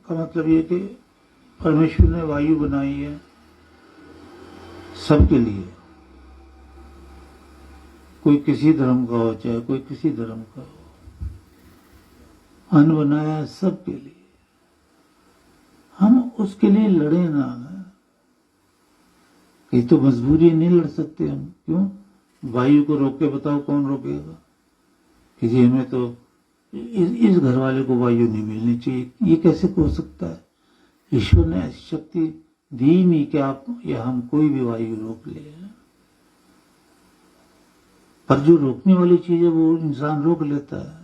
का मतलब ये कि परमेश्वर ने वायु बनाई है सबके लिए, कोई किसी धर्म का हो चाहे कोई किसी धर्म का हो, अन्न बनाया है सबके लिए। हम उसके लिए लड़े ना, कहीं तो मजबूरी नहीं लड़ सकते हम। क्यों? वायु को रोक के बताओ कौन रोकेगा? कि हमें तो इस घर वाले को वायु नहीं मिलनी चाहिए, ये कैसे हो सकता है? ईश्वर ने ऐसी शक्ति दी नहीं कि आप या हम कोई भी वायु रोक ले। पर जो रोकने वाली चीज है वो इंसान रोक लेता है,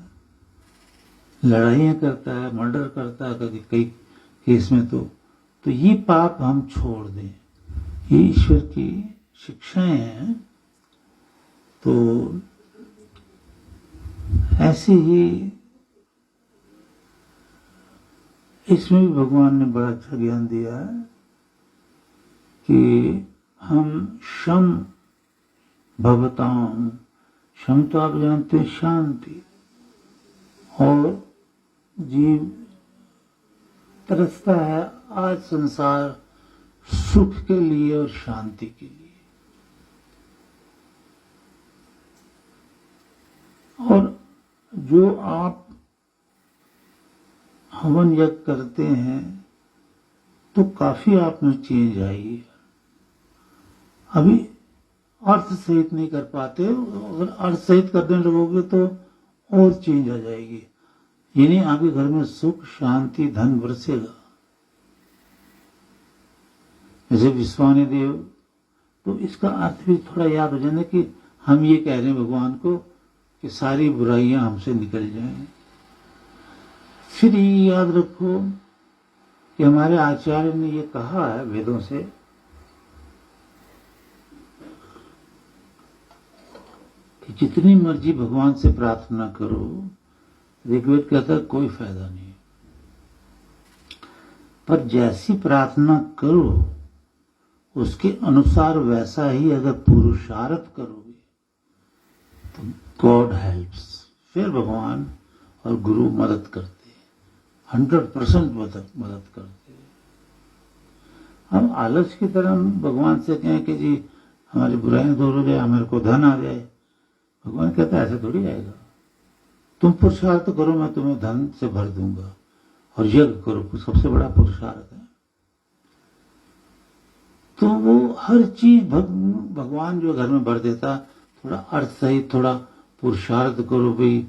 लड़ाइयां करता है, मर्डर करता है कई केस में। तो ये पाप हम छोड़ दें, ये ईश्वर की शिक्षाएं हैं। तो ऐसे ही इसमें भी भगवान ने बड़ा अच्छा ज्ञान दिया है कि हम शम भवताम, शम तो आप जानते हैं शांति, और जीव तरसता है आज संसार सुख के लिए और शांति के लिए। और जो आप हवन यज्ञ करते हैं तो काफी आप में चेंज आई। अभी अर्थ सहित नहीं कर पाते, अगर अर्थ सहित करने लगोगे तो और चेंज आ जाएगी, यानी आपके घर में सुख शांति धन बरसेगा। जैसे विश्वानी देव, तो इसका अर्थ भी थोड़ा याद हो जाना कि हम ये कह रहे हैं भगवान को कि सारी बुराइयां हमसे निकल जाएं। फिर ये याद रखो कि हमारे आचार्य ने ये कहा है वेदों से कि जितनी मर्जी भगवान से प्रार्थना करो, ऋग्वेद कहता है कोई फायदा नहीं, पर जैसी प्रार्थना करो उसके अनुसार वैसा ही अगर पुरुषार्थ करोगे तो गॉड हेल्प्स, फिर भगवान और गुरु मदद करते, 100% मदद करते। हम आलस की तरह भगवान से कहें कि जी हमारी बुराइयां दूर हो जाए, मेरे को धन आ जाए, भगवान कहता है ऐसे थोड़ी आएगा। तुम पुरुषार्थ करो, मैं तुम्हें धन से भर दूंगा, और यज्ञ करो, सबसे बड़ा पुरुषार्थ है। तो वो हर चीज भगवान जो घर में भर देता, थोड़ा अर्थ सहित थोड़ा पुरुषार्थ करो। भाई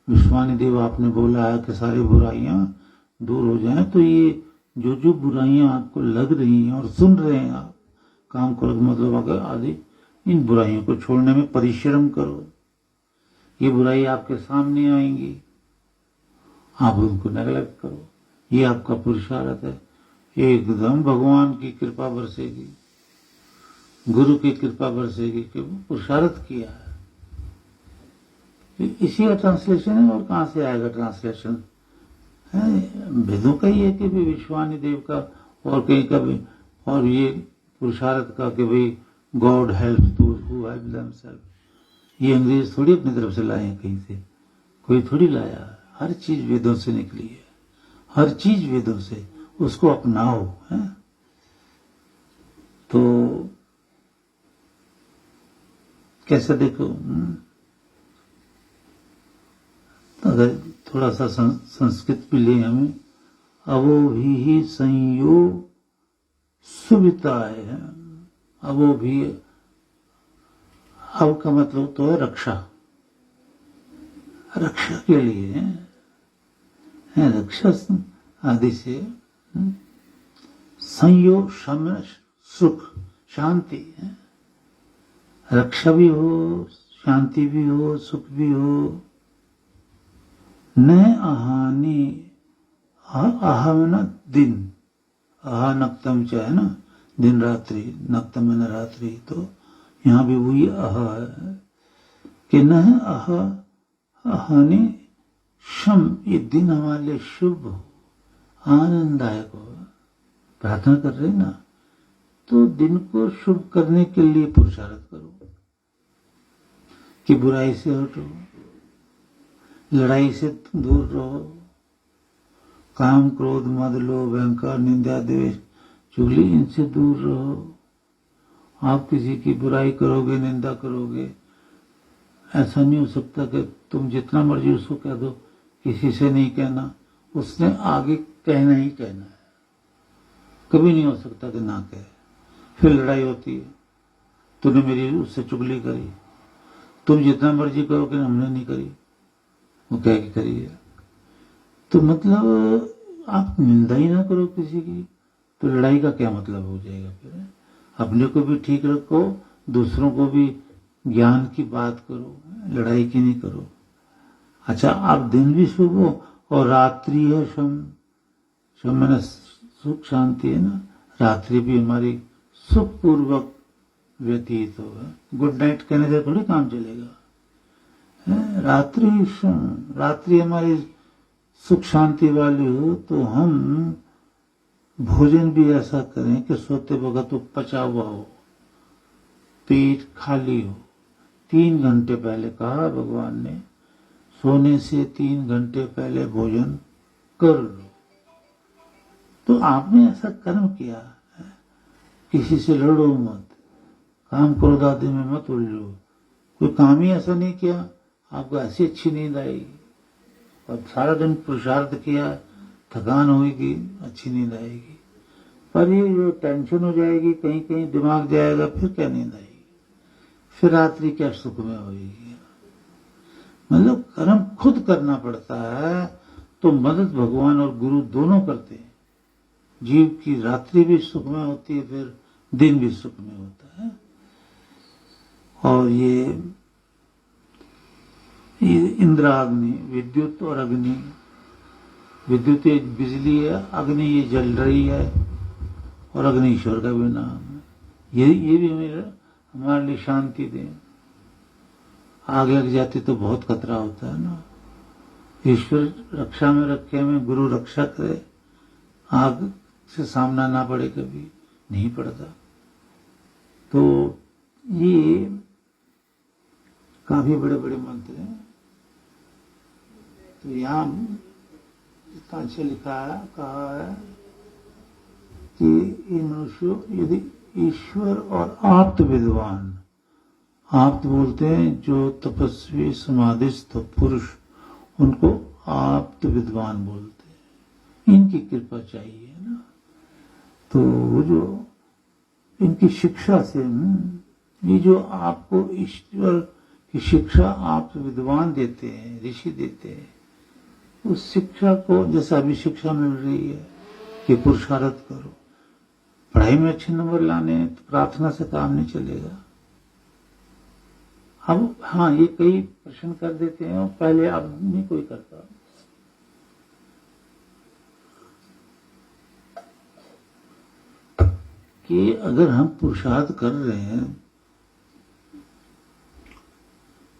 विश्वानी देव आपने बोला है कि सारी बुराइयां दूर हो जाएं, तो ये जो जो बुराइयां आपको लग रही हैं और सुन रहे हैं आप, काम करो मतलब अगर आदि, इन बुराइयों को छोड़ने में परिश्रम करो। ये बुराई आपके सामने आएंगी, आप उनको नेगलेक्ट करो, ये आपका पुरुषार्थ है। एकदम भगवान की कृपा बरसेगी, गुरु की कृपा बरसेगी कि वो पुरुषार्थ किया है। इसी का ट्रांसलेशन है, और कहां से आएगा ट्रांसलेशन? वेदों का ही है कि भाई विश्वानी देव का, और कहीं का भी, और ये पुरुषार्थ का कि भाई God help those who help themselves. ये अंग्रेज थोड़ी अपनी तरफ से लाए हैं, कहीं से कोई थोड़ी लाया, हर चीज वेदों से निकली है, हर चीज वेदों से, उसको अपनाओ। है तो कैसे देखो, अगर थोड़ा सा संस्कृत भी ले हमें, अवो भी संयोग सुविताय है। अवो भी, अव का मतलब तो है रक्षा, रक्षा के लिए है, रक्षा आदि से। संयोग शम सुख शांति है, रक्षा भी हो, शांति भी हो, सुख भी हो। न आहानि, आहा न दिन, आहा नक्तम है ना, दिन रात्रि, नक्तम न रात्रि, तो यहाँ भी वही आहा है कि न आहा आहानि शम, ये दिन हमारे लिए शुभ हो, आनंददायक हो। प्रार्थना कर रहे ना, तो दिन को शुभ करने के लिए पुरुषार्थ करो कि बुराई से हटो, लड़ाई से दूर रहो, काम क्रोध मद लोभ अहंकार निंदा द्वेष चुगली इनसे दूर रहो। आप किसी की बुराई करोगे, निंदा करोगे, ऐसा नहीं हो सकता कि तुम जितना मर्जी उसको कह दो, किसी से नहीं कहना, उसने आगे कहना ही कहना है, कभी नहीं हो सकता कि ना कहे। फिर लड़ाई होती है, तूने मेरी उससे चुगली करी, तुम जितना मर्जी करोगे हमने नहीं करी, वो कह के करी है। तो मतलब आप निंदा ही ना करो किसी की, तो लड़ाई का क्या मतलब हो जाएगा। फिर अपने को भी ठीक रखो, दूसरों को भी ज्ञान की बात करो, लड़ाई की नहीं करो। अच्छा, आप दिन भी शुभ हो और रात्रि है शम, शम मैंने सुख शांति है ना, रात्रि भी हमारी सुखपूर्वक व्यतीत होगा। गुड नाइट कहने से थोड़ी काम चलेगा। रात्रि शम, रात्रि हमारी सुख शांति वाली हो, तो हम भोजन भी ऐसा करें कि सोते वक्त वो पचा हुआ हो, पेट खाली हो। 3 घंटे पहले कहा भगवान ने, सोने से 3 घंटे पहले भोजन कर लो। तो आपने ऐसा कर्म किया है, किसी से लड़ो मत, काम क्रोध आदि में मत उलझो, कोई काम ही ऐसा नहीं किया, आपको ऐसी अच्छी नींद आएगी। और सारा दिन पुरुषार्थ किया, थकान होगी, अच्छी नींद आएगी। पर ये जो टेंशन हो जाएगी, कहीं कहीं दिमाग जाएगा, फिर क्या नींद आएगी, फिर रात्रि क्या सुख में होगी। मतलब कर्म खुद करना पड़ता है, तो मदद भगवान और गुरु दोनों करते हैं। जीव की रात्रि भी सुख में होती है, फिर दिन भी सुख में होता है। और ये इंद्राग्नि, विद्युत और अग्नि, विद्युत ये बिजली है, अग्नि ये जल रही है, और अग्नि ईश्वर का भी नाम है। ये भी हमारे लिए शांति दे। आग लग जाती तो बहुत खतरा होता है ना। ईश्वर रक्षा में रखे, हमें गुरु रक्षा करे, आग से सामना ना पड़े, कभी नहीं पड़ता। तो ये काफी बड़े बड़े मंत्र हैं। तो यहाँ इतना अच्छा लिखा है, कहा है कि ये मनुष्य यदि ईश्वर और आप्त विद्वान, आप्त बोलते हैं जो तपस्वी समाधिस्थ पुरुष, उनको आप्त विद्वान बोलते हैं। इनकी कृपा चाहिए ना, तो वो जो इनकी शिक्षा से, ये जो आपको ईश्वर की शिक्षा आप विद्वान देते हैं, ऋषि देते हैं, उस शिक्षा को, जैसा अभी शिक्षा मिल रही है कि पुरुषार्थ करो, पढ़ाई में अच्छे नंबर लाने हैं, तो प्रार्थना से काम नहीं चलेगा। अब हाँ, ये कई प्रश्न कर देते हैं, पहले अब नहीं कोई करता। कि अगर हम पुरुषार्थ कर रहे हैं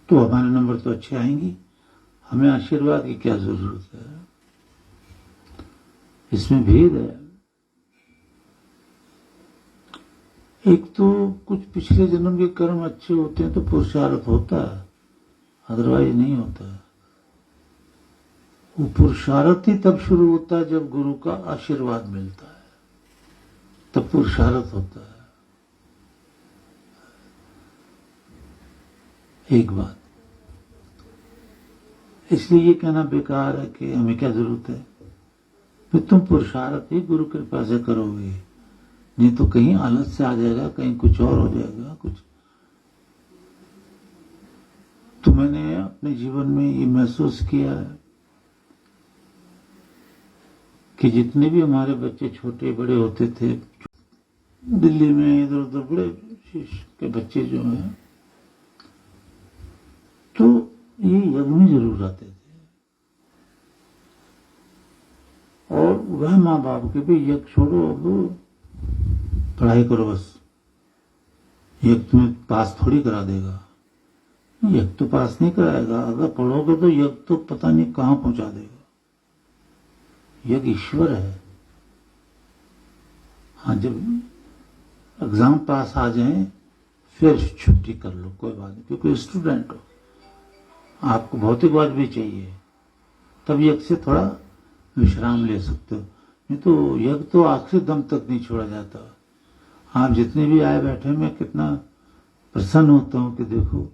तो हमारे नंबर तो अच्छे आएंगे, हमें आशीर्वाद की क्या जरूरत है। इसमें भेद है। एक तो कुछ पिछले जन्म के कर्म अच्छे होते हैं तो पुरुषार्थ होता है, अदरवाइज नहीं होता। वो पुरुषार्थ ही तब शुरू होता है जब गुरु का आशीर्वाद मिलता है, तब पुरुषार्थ होता है। एक बात, इसलिए ये कहना बेकार है कि हमें क्या जरूरत है। फिर तुम पुरुषार्थ ही गुरु कृपा से करोगे, नहीं तो कहीं आलस से आ जाएगा, कहीं कुछ और हो जाएगा कुछ। तो मैंने अपने जीवन में ये महसूस किया है कि जितने भी हमारे बच्चे छोटे बड़े होते थे, दिल्ली में इधर उधर बड़े के बच्चे जो हैं, तो ये यज्ञ में जरूर आते थे। और वह माँ बाप के भी यज्ञ छोड़ो, अब पढ़ाई करो बस, यज्ञ तुम्हें पास थोड़ी करा देगा, यज्ञ तो पास नहीं कराएगा। अगर पढ़ोगे तो यज्ञ तो पता नहीं कहां पहुंचा देगा। यज्ञ ईश्वर है। हाँ, जब एग्जाम पास आ जाए फिर छुट्टी कर लो, कोई बात नहीं, क्योंकि स्टूडेंट हो, आपको भौतिकवाद भी चाहिए, तब यज्ञ से थोड़ा विश्राम ले सकते हो। नहीं तो यज्ञ तो आखिरी दम तक नहीं छोड़ा जाता। आप जितने भी आए बैठे, मैं कितना प्रसन्न होता हूं कि देखो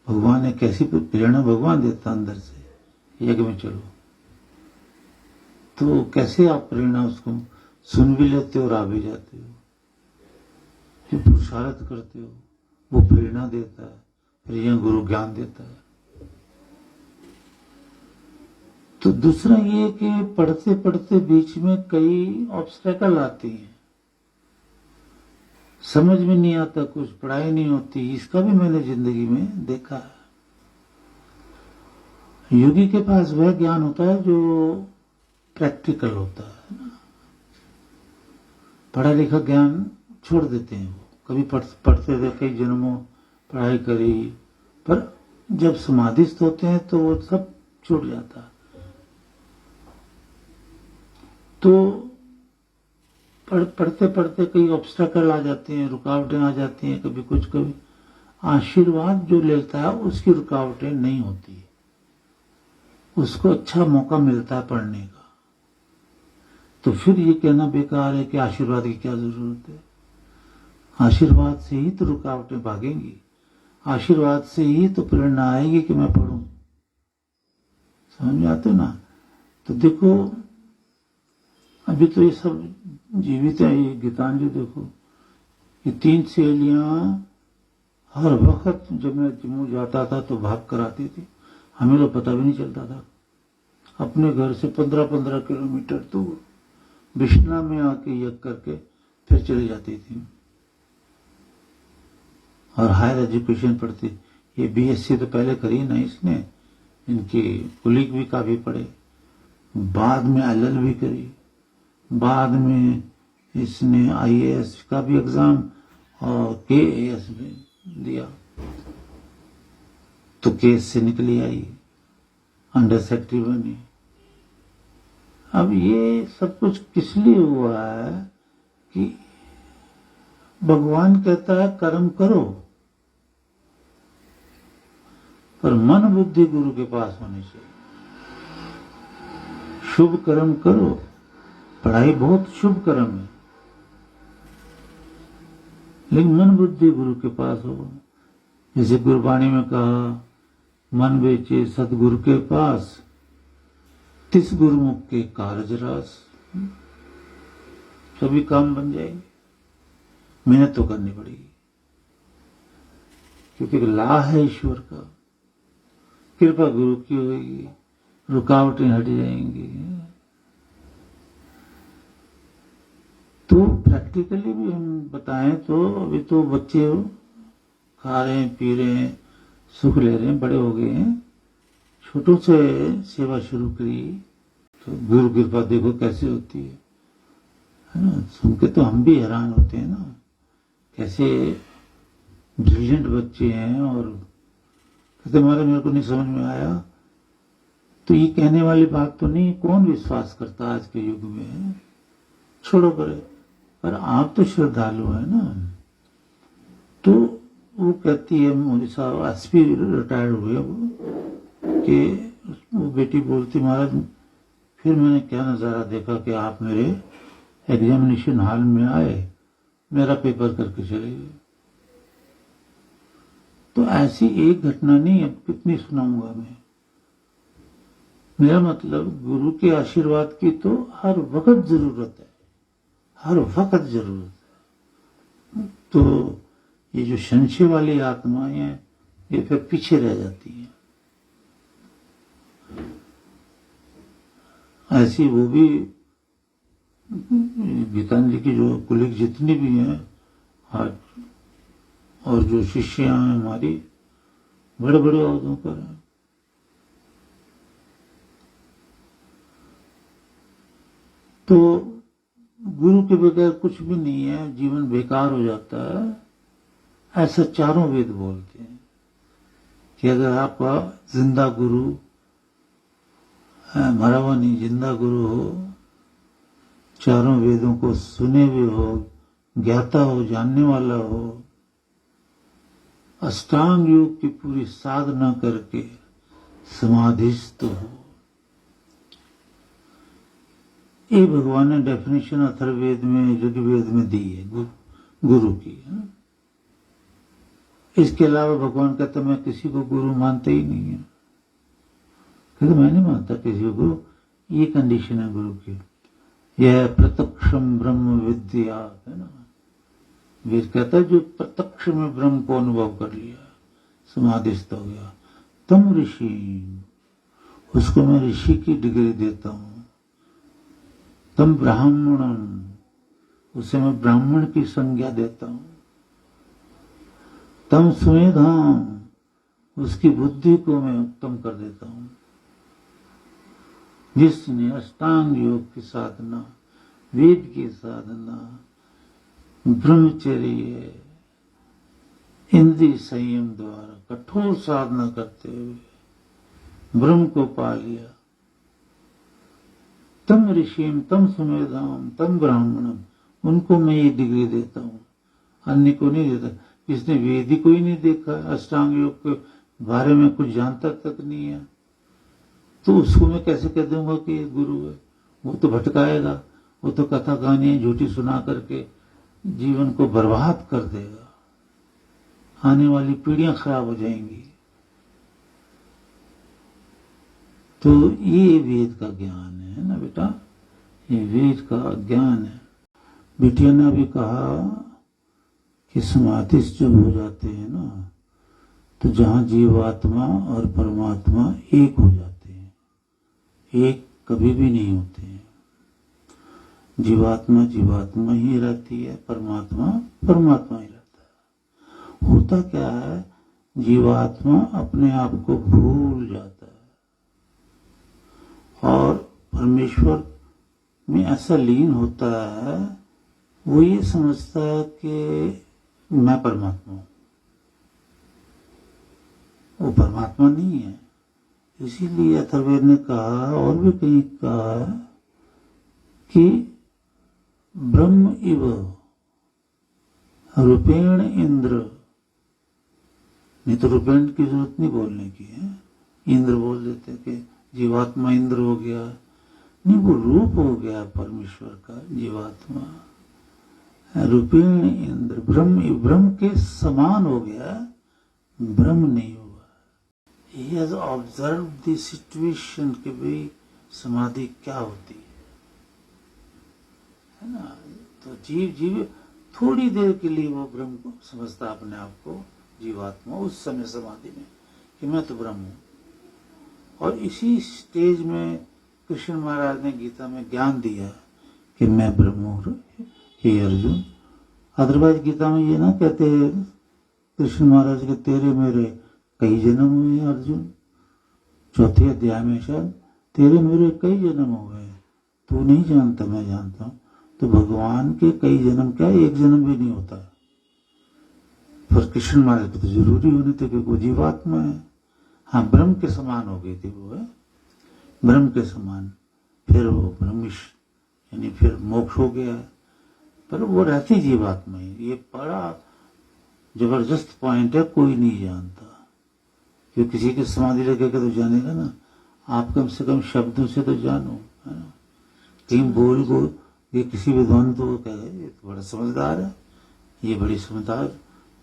भगवान ने कैसी प्रेरणा भगवान देता अंदर से, यज्ञ में चलो। तो कैसे आप प्रेरणा उसको सुन भी लेते हो और आ भी जाते हो, फिर पुरुषार्थ करते हो, वो प्रेरणा देता है, फिर यह गुरु ज्ञान देता है। तो दूसरा ये कि पढ़ते पढ़ते बीच में कई ऑब्स्टेकल आती हैं, समझ में नहीं आता, कुछ पढ़ाई नहीं होती। इसका भी मैंने जिंदगी में देखा है। योगी के पास वह ज्ञान होता है जो प्रैक्टिकल होता है ना। पढ़ा लिखा ज्ञान छोड़ देते हैं। वो कभी पढ़ते थे, कई जन्मों पढ़ाई करी, पर जब समाधिस्थ होते हैं तो वो सब छूट जाता है। तो पढ़ते पढ़ते कई ऑब्स्टेकल आ जाते हैं, रुकावटें आ जाती हैं, कभी कुछ, कभी आशीर्वाद जो लेता है उसकी रुकावटें नहीं होती, उसको अच्छा मौका मिलता है पढ़ने का। तो फिर ये कहना बेकार है कि आशीर्वाद की क्या जरूरत है। आशीर्वाद से ही तो रुकावटें भागेंगी, आशीर्वाद से ही तो प्रेरणा आएगी कि मैं पढ़ूं। समझ में आते ना। तो देखो अभी तो ये सब जीवित है। ये गीतांजलि देखो, ये 3 सहेलियां हर वक्त जब मैं जम्मू जाता था तो भाग कर आती थी, हमें तो पता भी नहीं चलता था। अपने घर से 15-15 किलोमीटर दूर बिश्ना में आके यज्ञ करके फिर चली जाती थी और हायर एजुकेशन पढ़ती। ये बीएससी तो पहले करी ना इसने, इनकी कुलीग भी काफी पढ़े, बाद में एलएल भी करी, बाद में इसने आईएएस का भी एग्जाम और केएएस भी दिया, तो केस से निकली आई, अंडर सेक्रेटरी बनी। अब ये सब कुछ किस लिए हुआ है कि भगवान कहता है कर्म करो, पर मन बुद्धि गुरु के पास होनी चाहिए। शुभ कर्म करो, पढ़ाई बहुत शुभ कर्म है, लेकिन मन बुद्धि गुरु के पास हो। जैसे गुरबाणी में कहा, मन बेचे सतगुरु के पास, तिस गुरुमुख के कारज रास। सभी काम बन जाएंगे, मेहनत तो करनी पड़ेगी, क्योंकि ला है ईश्वर का, कृपा गुरु की होगी, रुकावटें हट जाएंगी। तो प्रैक्टिकली भी हम बताएं तो अभी तो बच्चे खा रहे हैं, पी रहे हैं, सुख ले रहे हैं, बड़े हो गए हैं, छोटों से सेवा शुरू करी तो गुरु कृपा देखो कैसे होती है ना। सुन के तो हम भी हैरान होते हैं ना, कैसे ब्रिलियंट बच्चे हैं। और कहते हमारे मेरे को नहीं समझ में आया, तो ये कहने वाली बात तो नहीं, कौन विश्वास करता आज के युग में, छोड़ो करे। पर आप तो श्रद्धालु है ना। तो वो कहती है, मोदी साहब एसपी रिटायर्ड हुए वो, कि वो बेटी बोलती महाराज फिर मैंने क्या नजारा देखा कि आप मेरे एग्जामिनेशन हॉल में आए, मेरा पेपर करके चले गए। तो ऐसी एक घटना नहीं, अब कितनी सुनाऊंगा मैं। मेरा मतलब गुरु के आशीर्वाद की तो हर वक्त जरूरत है, हर वक्त जरूरत है। तो ये जो संशय वाली आत्माएं हैं ये फिर पीछे रह जाती हैं। ऐसी वो भी गीतांजलि की जो कुलीग जितनी भी हैं आज, और जो शिष्यां हैं हमारी, बड़े बड़े औहदों पर हैं। तो गुरु के बगैर कुछ भी नहीं है, जीवन बेकार हो जाता है, ऐसा चारों वेद बोलते हैं। कि अगर आप जिंदा गुरु, मरा हुआ नहीं, जिंदा गुरु हो, चारों वेदों को सुने हुए हो, ज्ञाता हो, जानने वाला हो, अष्टांग योग की पूरी साधना करके समाधिस्थ हो। ये भगवान ने डेफिनेशन अथर्ववेद में, ऋग्वेद में दी है गुरु की। इसके अलावा भगवान कहता मैं किसी को गुरु मानते ही नहीं है, क्योंकि मैं नहीं मानता किसी को गुरु। ये कंडीशन है गुरु की। यह प्रत्यक्षम ब्रह्म विद्या है ना, वेद कहता है जो प्रत्यक्ष में ब्रह्म को अनुभव कर लिया, समाधिस्थ हो गया, तम ऋषि, उसको मैं ऋषि की डिग्री देता हूं। तम ब्राह्मणम, उसे मैं ब्राह्मण की संज्ञा देता हूं। तम सुमेधाम, उसकी बुद्धि को मैं उत्तम कर देता हूं। जिसने अष्टांग योग की साधना, वेद की साधना, ब्रह्मचर्य, इंद्रिय संयम द्वारा कठोर साधना करते हुए ब्रह्म को पा लिया, तम ऋषिम तम सुमेधाम तम ब्राह्मणम, उनको मैं ये डिग्री देता हूं, अन्य को नहीं देता। जिसने वेद ही कोई नहीं देखा, अष्टांग योग के बारे में कुछ जानता तक नहीं है, तो उसको मैं कैसे कह दूंगा कि ये गुरु है? वो तो भटकाएगा, वो तो कथा कहानियां झूठी सुना करके जीवन को बर्बाद कर देगा, आने वाली पीढ़ियां खराब हो जाएंगी। तो ये वेद का ज्ञान है ना बेटा, ये वेद का ज्ञान है। बिटिया ने अभी कहा कि समाधिस्थ जब हो जाते हैं ना, तो जहां जीवात्मा और परमात्मा एक हो जाते हैं, एक कभी भी नहीं होते हैं। जीवात्मा जीवात्मा ही रहती है, परमात्मा परमात्मा ही रहता है। होता क्या है, जीवात्मा अपने आप को भूल जाता है और परमेश्वर में ऐसा लीन होता है, वो ये समझता है कि मैं परमात्मा हूं, वो परमात्मा नहीं है। इसीलिए अथर्ववेद ने कहा, और भी कहीं कहा है कि ब्रह्म इव रूपेण इंद्र, नहीं तो रूपेण की जरूरत नहीं बोलने की है, इंद्र बोल देते कि जीवात्मा इंद्र हो गया, नहीं वो रूप हो गया परमेश्वर का जीवात्मा, रूपेण इंद्र, ब्रह्म के समान हो गया, ब्रह्म नहीं हुआ। He has observed the situation कि भाई समाधि क्या होती है ना। तो जीव थोड़ी देर के लिए वो ब्रह्म को समझता अपने आप को जीवात्मा, उस समय समाधि में कि मैं तो ब्रह्म हूं। और इसी स्टेज में कृष्ण महाराज ने गीता में ज्ञान दिया कि मैं ब्रह्म हूं हे अर्जुन। अदरवाइज गीता में ये ना कहते कृष्ण महाराज के तेरे मेरे कई जन्म हुए हैं अर्जुन, चौथे अध्याय में शायद, तेरे मेरे कई जन्म हुए हैं, तू नहीं जानता मैं जानता हूं। तो भगवान के कई जन्म क्या, एक जन्म भी नहीं होता। पर कृष्ण महाराज को तो जरूरी होने थे क्योंकि वो जीवात्मा है। हाँ, ब्रह्म के समान हो गई थी वो, है ब्रह्म के समान। फिर वो ब्रह्मिश यानी फिर मोक्ष हो गया, पर वो रहती जीवात्मा ही। ये बड़ा जबरदस्त पॉइंट है, कोई नहीं जानता। जो किसी की समाधि लगेगा तो जानेगा ना। आप कम से कम शब्दों से तो जानो, है ना। कहीं बोल को ये किसी विद्वान तो कहे ये तो बड़ा समझदार है, ये बड़ी समझदार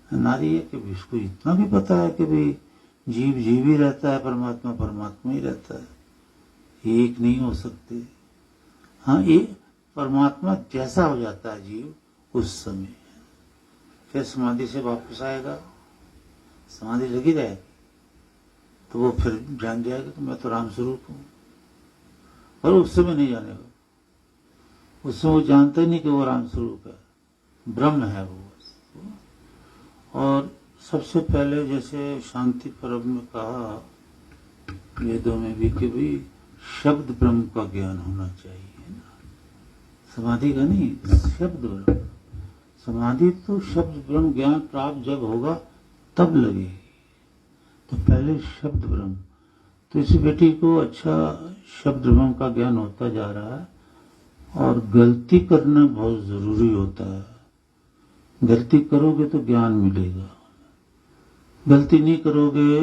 नारी है कि इसको इतना भी पता है कि भाई जीव जीव ही रहता है, परमात्मा परमात्मा ही रहता है, एक नहीं हो सकते। हाँ, ये परमात्मा जैसा हो जाता है जीव उस समय, फिर समाधि से वापस आएगा, समाधि लगी रहेगी तो वो फिर जान जाएगा कि मैं तो राम स्वरूप हूं। और उस समय नहीं जानेगा, उस समय वो जानता ही नहीं कि वो राम स्वरूप है, ब्रह्म है वो। और सबसे पहले जैसे शांति पर्व में कहा वेदों में भी कि भाई शब्द ब्रह्म का ज्ञान होना चाहिए ना, समाधि का नहीं, शब्द ब्रह्म। समाधि तो शब्द ब्रह्म ज्ञान प्राप्त जब होगा तब लगेगी। तो पहले शब्द ब्रह्म, तो इस बेटी को अच्छा शब्द ब्रह्म का ज्ञान होता जा रहा है। और गलती करना बहुत जरूरी होता है। गलती करोगे तो ज्ञान मिलेगा, गलती नहीं करोगे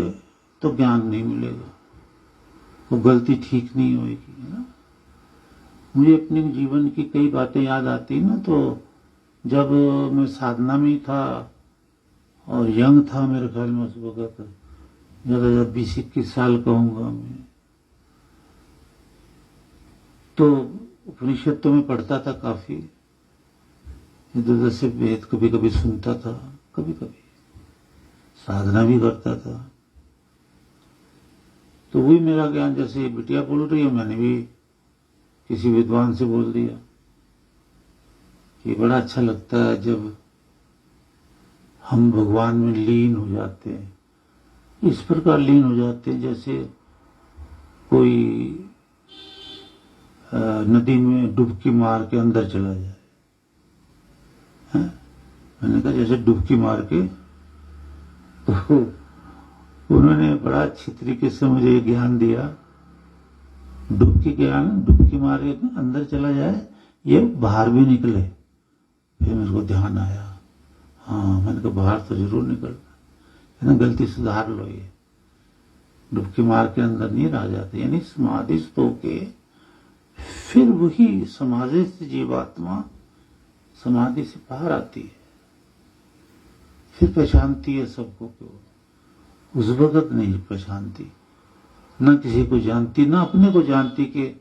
तो ज्ञान नहीं मिलेगा, तो गलती ठीक नहीं होगी, है ना। मुझे अपने जीवन की कई बातें याद आती ना, तो जब मैं साधना में था और यंग था, मेरे ख्याल में उस वक्त ज़्यादा 20-21 साल कहूँगा मैं, तो उपनिषद तो मैं पढ़ता था काफी, इधर उधर से वेद कभी कभी सुनता था, कभी कभी साधना भी करता था। तो वही मेरा ज्ञान, जैसे बिटिया बोल रही है, मैंने भी किसी विद्वान से बोल दिया कि बड़ा अच्छा लगता है जब हम भगवान में लीन हो जाते हैं, इस प्रकार लीन हो जाते हैं जैसे कोई नदी में डुबकी मार के अंदर चला जाए, है? मैंने कहा जैसे डुबकी मार के, तो उन्होंने बड़ा अच्छी तरीके से मुझे ज्ञान दिया, डुबकी मार के अंदर चला जाए, ये बाहर भी निकले। फिर मेरे को ध्यान आया, हाँ, मैंने कहा बाहर तो जरूर निकलना है ना, गलती सुधार लो, ये डुबकी मार के अंदर नहीं रह जाते, यानी समाधिस्थ होके फिर वही समाधिस्थ जीवात्मा समाधि से बाहर आती है, फिर पहचानती है सबको, क्यों उस वक्त नहीं पहचानती, न किसी को जानती, न अपने को जानती कि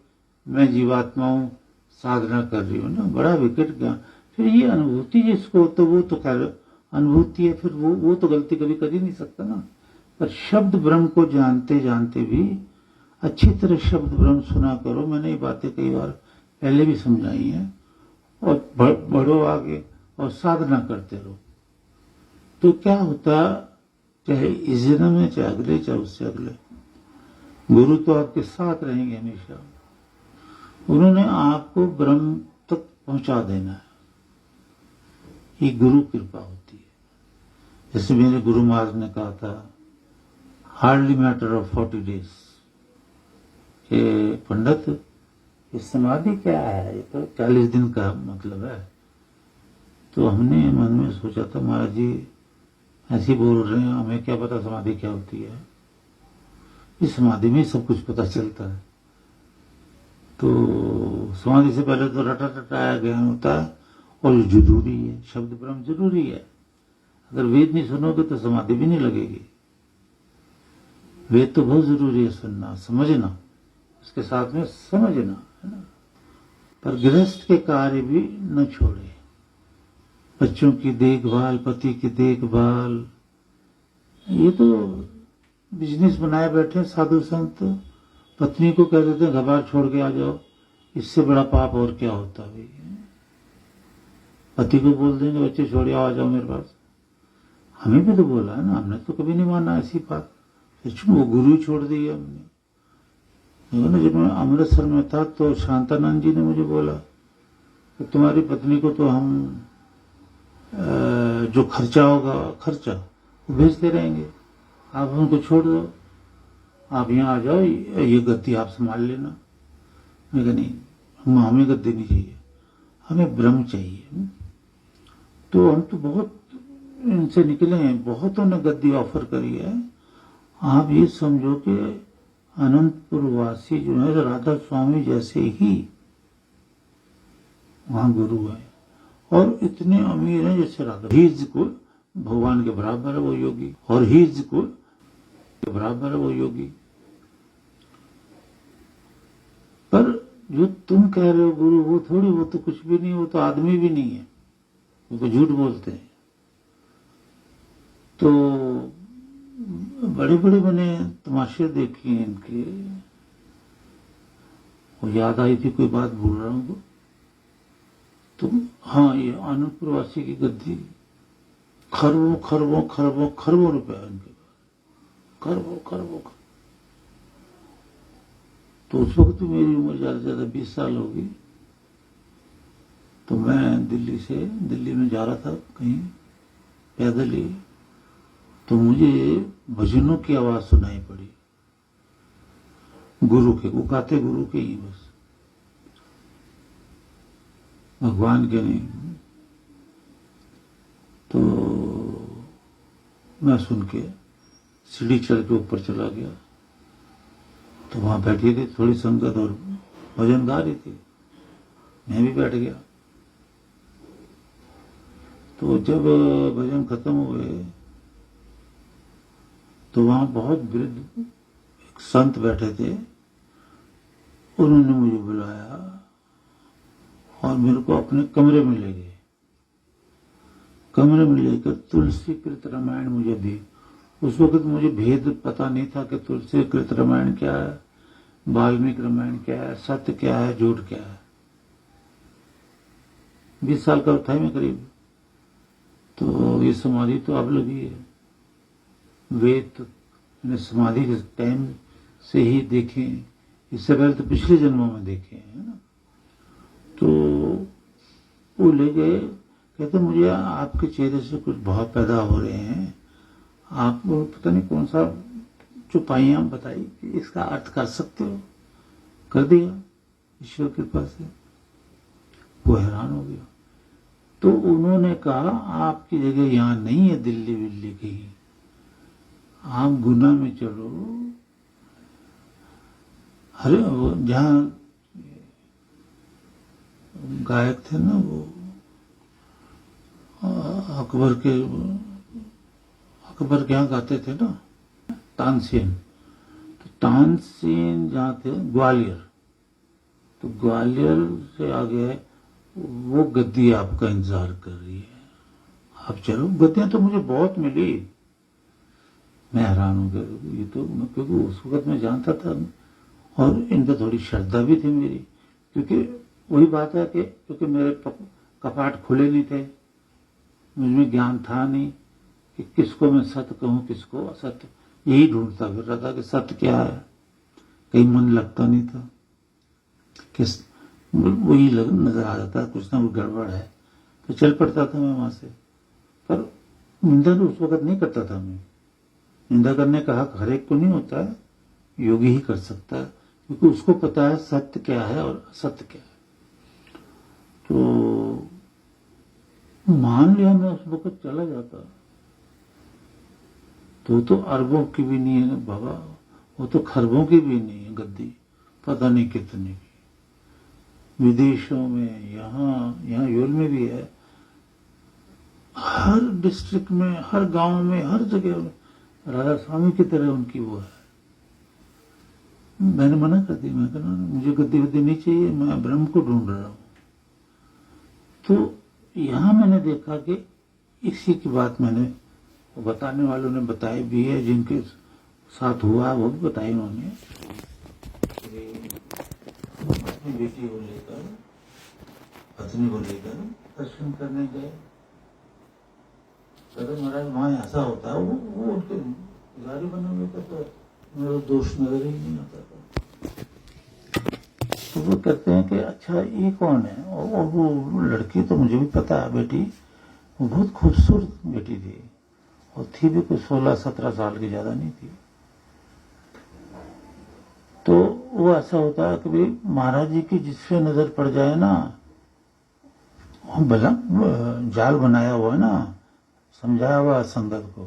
मैं जीवात्मा हूं, साधना कर रही हूं ना, बड़ा विकट ज्ञान। फिर ये अनुभूति जिसको, तो वो तो खैर अनुभूति है, फिर वो तो गलती कभी कर ही नहीं सकता ना। पर शब्द ब्रह्म को जानते जानते भी अच्छी तरह शब्द ब्रह्म सुना करो। मैंने ये बातें कई बार पहले भी समझाई हैं। और बढ़ो आगे और साधना करते रहो, तो क्या होता, चाहे इस जन्म में, चाहे अगले, चाहे उससे अगले, गुरु तो आपके साथ रहेंगे हमेशा। उन्होंने आपको ब्रह्म तक पहुंचा देना है, ये गुरु कृपा होती है। जैसे मेरे गुरु महाराज ने कहा था, हार्डली मैटर ऑफ 40 days, कि पंडित ये समाधि क्या है, ये तो 40 दिन का मतलब है। तो हमने मन में सोचा था, महाराज जी ऐसे बोल रहे हैं, हमें क्या पता समाधि क्या होती है, इस समाधि में सब कुछ पता चलता है। तो समाधि से पहले तो रटा रटाया ज्ञान होता है, और जरूरी है, शब्द ब्रह्म जरूरी है। अगर वेद नहीं सुनोगे तो समाधि भी नहीं लगेगी। वेद तो बहुत जरूरी है सुनना, समझना, उसके साथ में समझना, है ना। पर गृहस्थ के कार्य भी न छोड़े, बच्चों की देखभाल, पति की देखभाल, ये तो बिजनेस बनाए बैठे साधु संत। पत्नी को कह देते हैं घर बार छोड़ के आ जाओ, इससे बड़ा पाप और क्या होता है। पति को बोल देंगे बच्चे छोड़ आ जाओ मेरे पास। हमें भी तो बोला है ना, हमने तो कभी नहीं माना ऐसी बात, फिर वो गुरु छोड़ दिया हमने। जब मैं अमृतसर में था तो शांतानंद जी ने मुझे बोला कि तुम्हारी पत्नी को तो हम जो खर्चा होगा, खर्चा वो भेजते रहेंगे, आप उनको छोड़ दो, आप यहाँ आ जाओ, ये गद्दी आप संभाल लेना। मैं कहा नहीं, हमें गद्दी नहीं चाहिए, हमें ब्रह्म चाहिए। तो हम तो बहुत इनसे निकले हैं, बहुतों ने गद्दी ऑफर करी है। आप ये समझो कि अनंतपुर वासी जो है राधा स्वामी जैसे ही वहां गुरु है, और इतने अमीर हैं जैसे राधा। ही इज इक्वल, भगवान के बराबर है वो योगी, और ही इज इक्वल के बराबर है वो योगी। पर जो तुम कह रहे हो गुरु, वो थोड़ी, वो तो कुछ भी नहीं, वो तो आदमी भी नहीं है, वो तो झूठ बोलते हैं। तो बड़े बड़े मैंने तमाशे देखे हैं इनके। वो याद आई थी, कोई बात भूल रहा हूं तो, हाँ, ये आनंदपुर वासी की गद्दी, खरबों खरबों खरबों खरबों रुपया इनके पास, खरबों खरबों। तो उस वक्त मेरी उम्र ज्यादा से ज्यादा 20 साल होगी। तो मैं दिल्ली में जा रहा था कहीं पैदल ही, तो मुझे भजनों की आवाज सुनाई पड़ी, गुरु के, वो गाते गुरु के ही, बस भगवान के नहीं। तो मैं सुन के सीढ़ी चढ़ के ऊपर चला गया, तो वहां बैठी थी थोड़ी संगत और भजन गा रही थी, मैं भी बैठ गया। तो जब भजन खत्म हुए तो वहां बहुत वृद्ध एक संत बैठे थे, उन्होंने मुझे बुलाया और मेरे को अपने कमरे में ले गए। कमरे में लेकर तुलसी कृत रामायण मुझे दी। उस वक्त मुझे भेद पता नहीं था कि तुलसी कृत रामायण क्या है, वाल्मीकि रामायण क्या है, सत्य क्या है, झूठ क्या है। 20 साल का था मैं करीब। तो ये समाधि तो अब लगी है, वेद तो मैंने समाधि के टाइम से ही देखे, इससे पहले तो पिछले जन्मों में देखे है ना। तो वो ले गए, कहते मुझे आपके चेहरे से कुछ भाव पैदा हो रहे हैं, आप पता नहीं कौन सा चुपाइयां बताई कि इसका अर्थ कर सकते हो। कर दिया ईश्वर की कृपा से। वो हैरान हो गया। तो उन्होंने कहा आपकी जगह यहां नहीं है दिल्ली विल्ली की, आप गुना में चलो। अरे जहां गायक थे ना वो अकबर के यहाँ गाते थे ना, तानसेन। तो तानसेन जहाँ थे ग्वालियर, तो ग्वालियर से आगे वो गद्दी आपका इंतजार कर रही है, आप चलो। गद्दियां तो मुझे बहुत मिली, मैं हैरान हो गया। ये तो क्योंकि उस वक्त मैं जानता था और इन पर थोड़ी श्रद्धा भी थी मेरी, क्योंकि वही बात है कि क्योंकि मेरे कपाट खुले नहीं थे, मुझमें ज्ञान था नहीं कि किसको मैं सत्य कहूं किसको असत्य। यही ढूंढता फिर रहा था कि सत्य क्या है। कहीं मन लगता नहीं था, किस वही नजर आ जाता कुछ ना कुछ गड़बड़ है, तो चल पड़ता था मैं वहां से। पर निंदा तो उस वक्त नहीं करता था मैं। निंदा करने का हक हर एक को नहीं होता है, योगी ही कर सकता है, क्योंकि उसको पता है सत्य क्या है और असत्य क्या है। तो मान लिया मैं उस वक्त चला जाता, तो अरबों की भी नहीं है बाबा, वो तो खरबों की भी नहीं है गद्दी, पता नहीं कितने की। विदेशों में, यहाँ यूल में भी है, हर डिस्ट्रिक्ट में, हर गांव में, हर जगह राधा स्वामी की तरह उनकी वो है। मैंने मना कर दी, मैं कहना मुझे गद्दी वद्दी नहीं चाहिए, मैं ब्रह्म को ढूंढ रहा हूं। तो यहां मैंने देखा कि इसी की बात मैंने बताने वालों ने बताई भी है, जिनके साथ हुआ वो भी बताई उन्होंने। अपनी बेटी को लेकर, पत्नी को लेकर दर्शन करने गए। तो महाराज वहां ऐसा होता है, वो उनके गाड़ी बने हुए का तो मेरा दोष नजर ही नहीं आता था। तो वो कहते हैं कि अच्छा ये कौन है, और वो लड़की तो मुझे भी पता है बेटी, वो बहुत खूबसूरत बेटी थी और थी भी कोई 16-17 साल की, ज्यादा नहीं थी। तो वो ऐसा होता है कि भाई महाराज जी की जिससे नजर पड़ जाए ना, भला जाल बनाया हुआ है ना, समझाया हुआ संगत को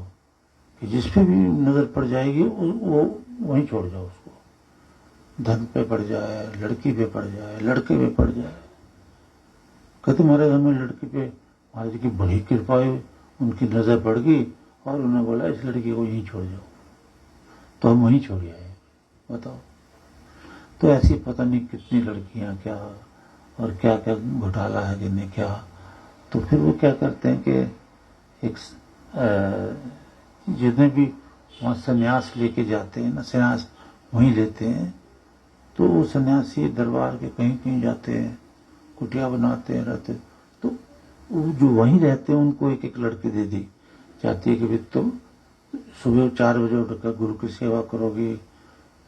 कि जिस पे भी नजर पड़ जाएगी वो वहीं छोड़ जाओ उसको। धन पे पड़ जाए, लड़की पे पड़ जाए, लड़के पे पड़ जाए। कहते महाराज हमें लड़की पे महाराज की बड़ी कृपा है, उनकी नजर पड़ गई और उन्होंने बोला इस लड़की को यहीं छोड़ जाओ, तो हम वहीं छोड़ आए। बताओ। तो ऐसी पता नहीं कितनी लड़कियां क्या और क्या क्या घोटाला है जिन्हें क्या। तो फिर वो क्या करते हैं कि एक जितने भी वहाँ संन्यास लेके जाते हैं ना, संन्यास वहीं लेते हैं, तो वो सन्यासी दरबार के कहीं कहीं जाते हैं, कुटिया बनाते हैं, रहते। तो वो जो वहीं रहते हैं उनको एक एक लड़की दे दी जाती है कि तुम सुबह 4 बजे उठकर गुरु की सेवा करोगी,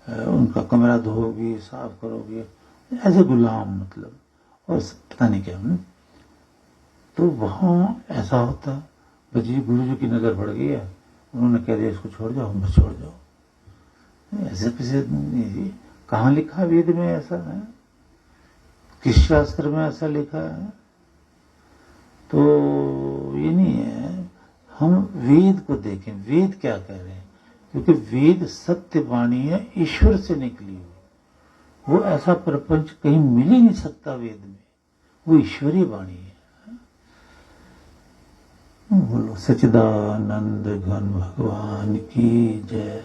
उनका कमरा धोगी, साफ करोगी, ऐसे गुलाम मतलब, और पता नहीं क्या। तो वहां ऐसा होता, बजी गुरु जी की नजर पड़ गई है, उन्होंने कह दिया इसको छोड़ जाओ, बस छोड़ जाओ। ऐसे कैसे, कहाँ लिखा है वेद में ऐसा है? किस शास्त्र में ऐसा लिखा है? तो ये नहीं है। हम वेद को देखें, वेद क्या कह रहे हैं, क्योंकि वेद सत्य वाणी है, ईश्वर से निकली हुई। वो ऐसा प्रपंच कहीं मिल ही नहीं सकता वेद में, वो ईश्वरीय वाणी है। बोलो सच्चिदानंद घन भगवान की जय।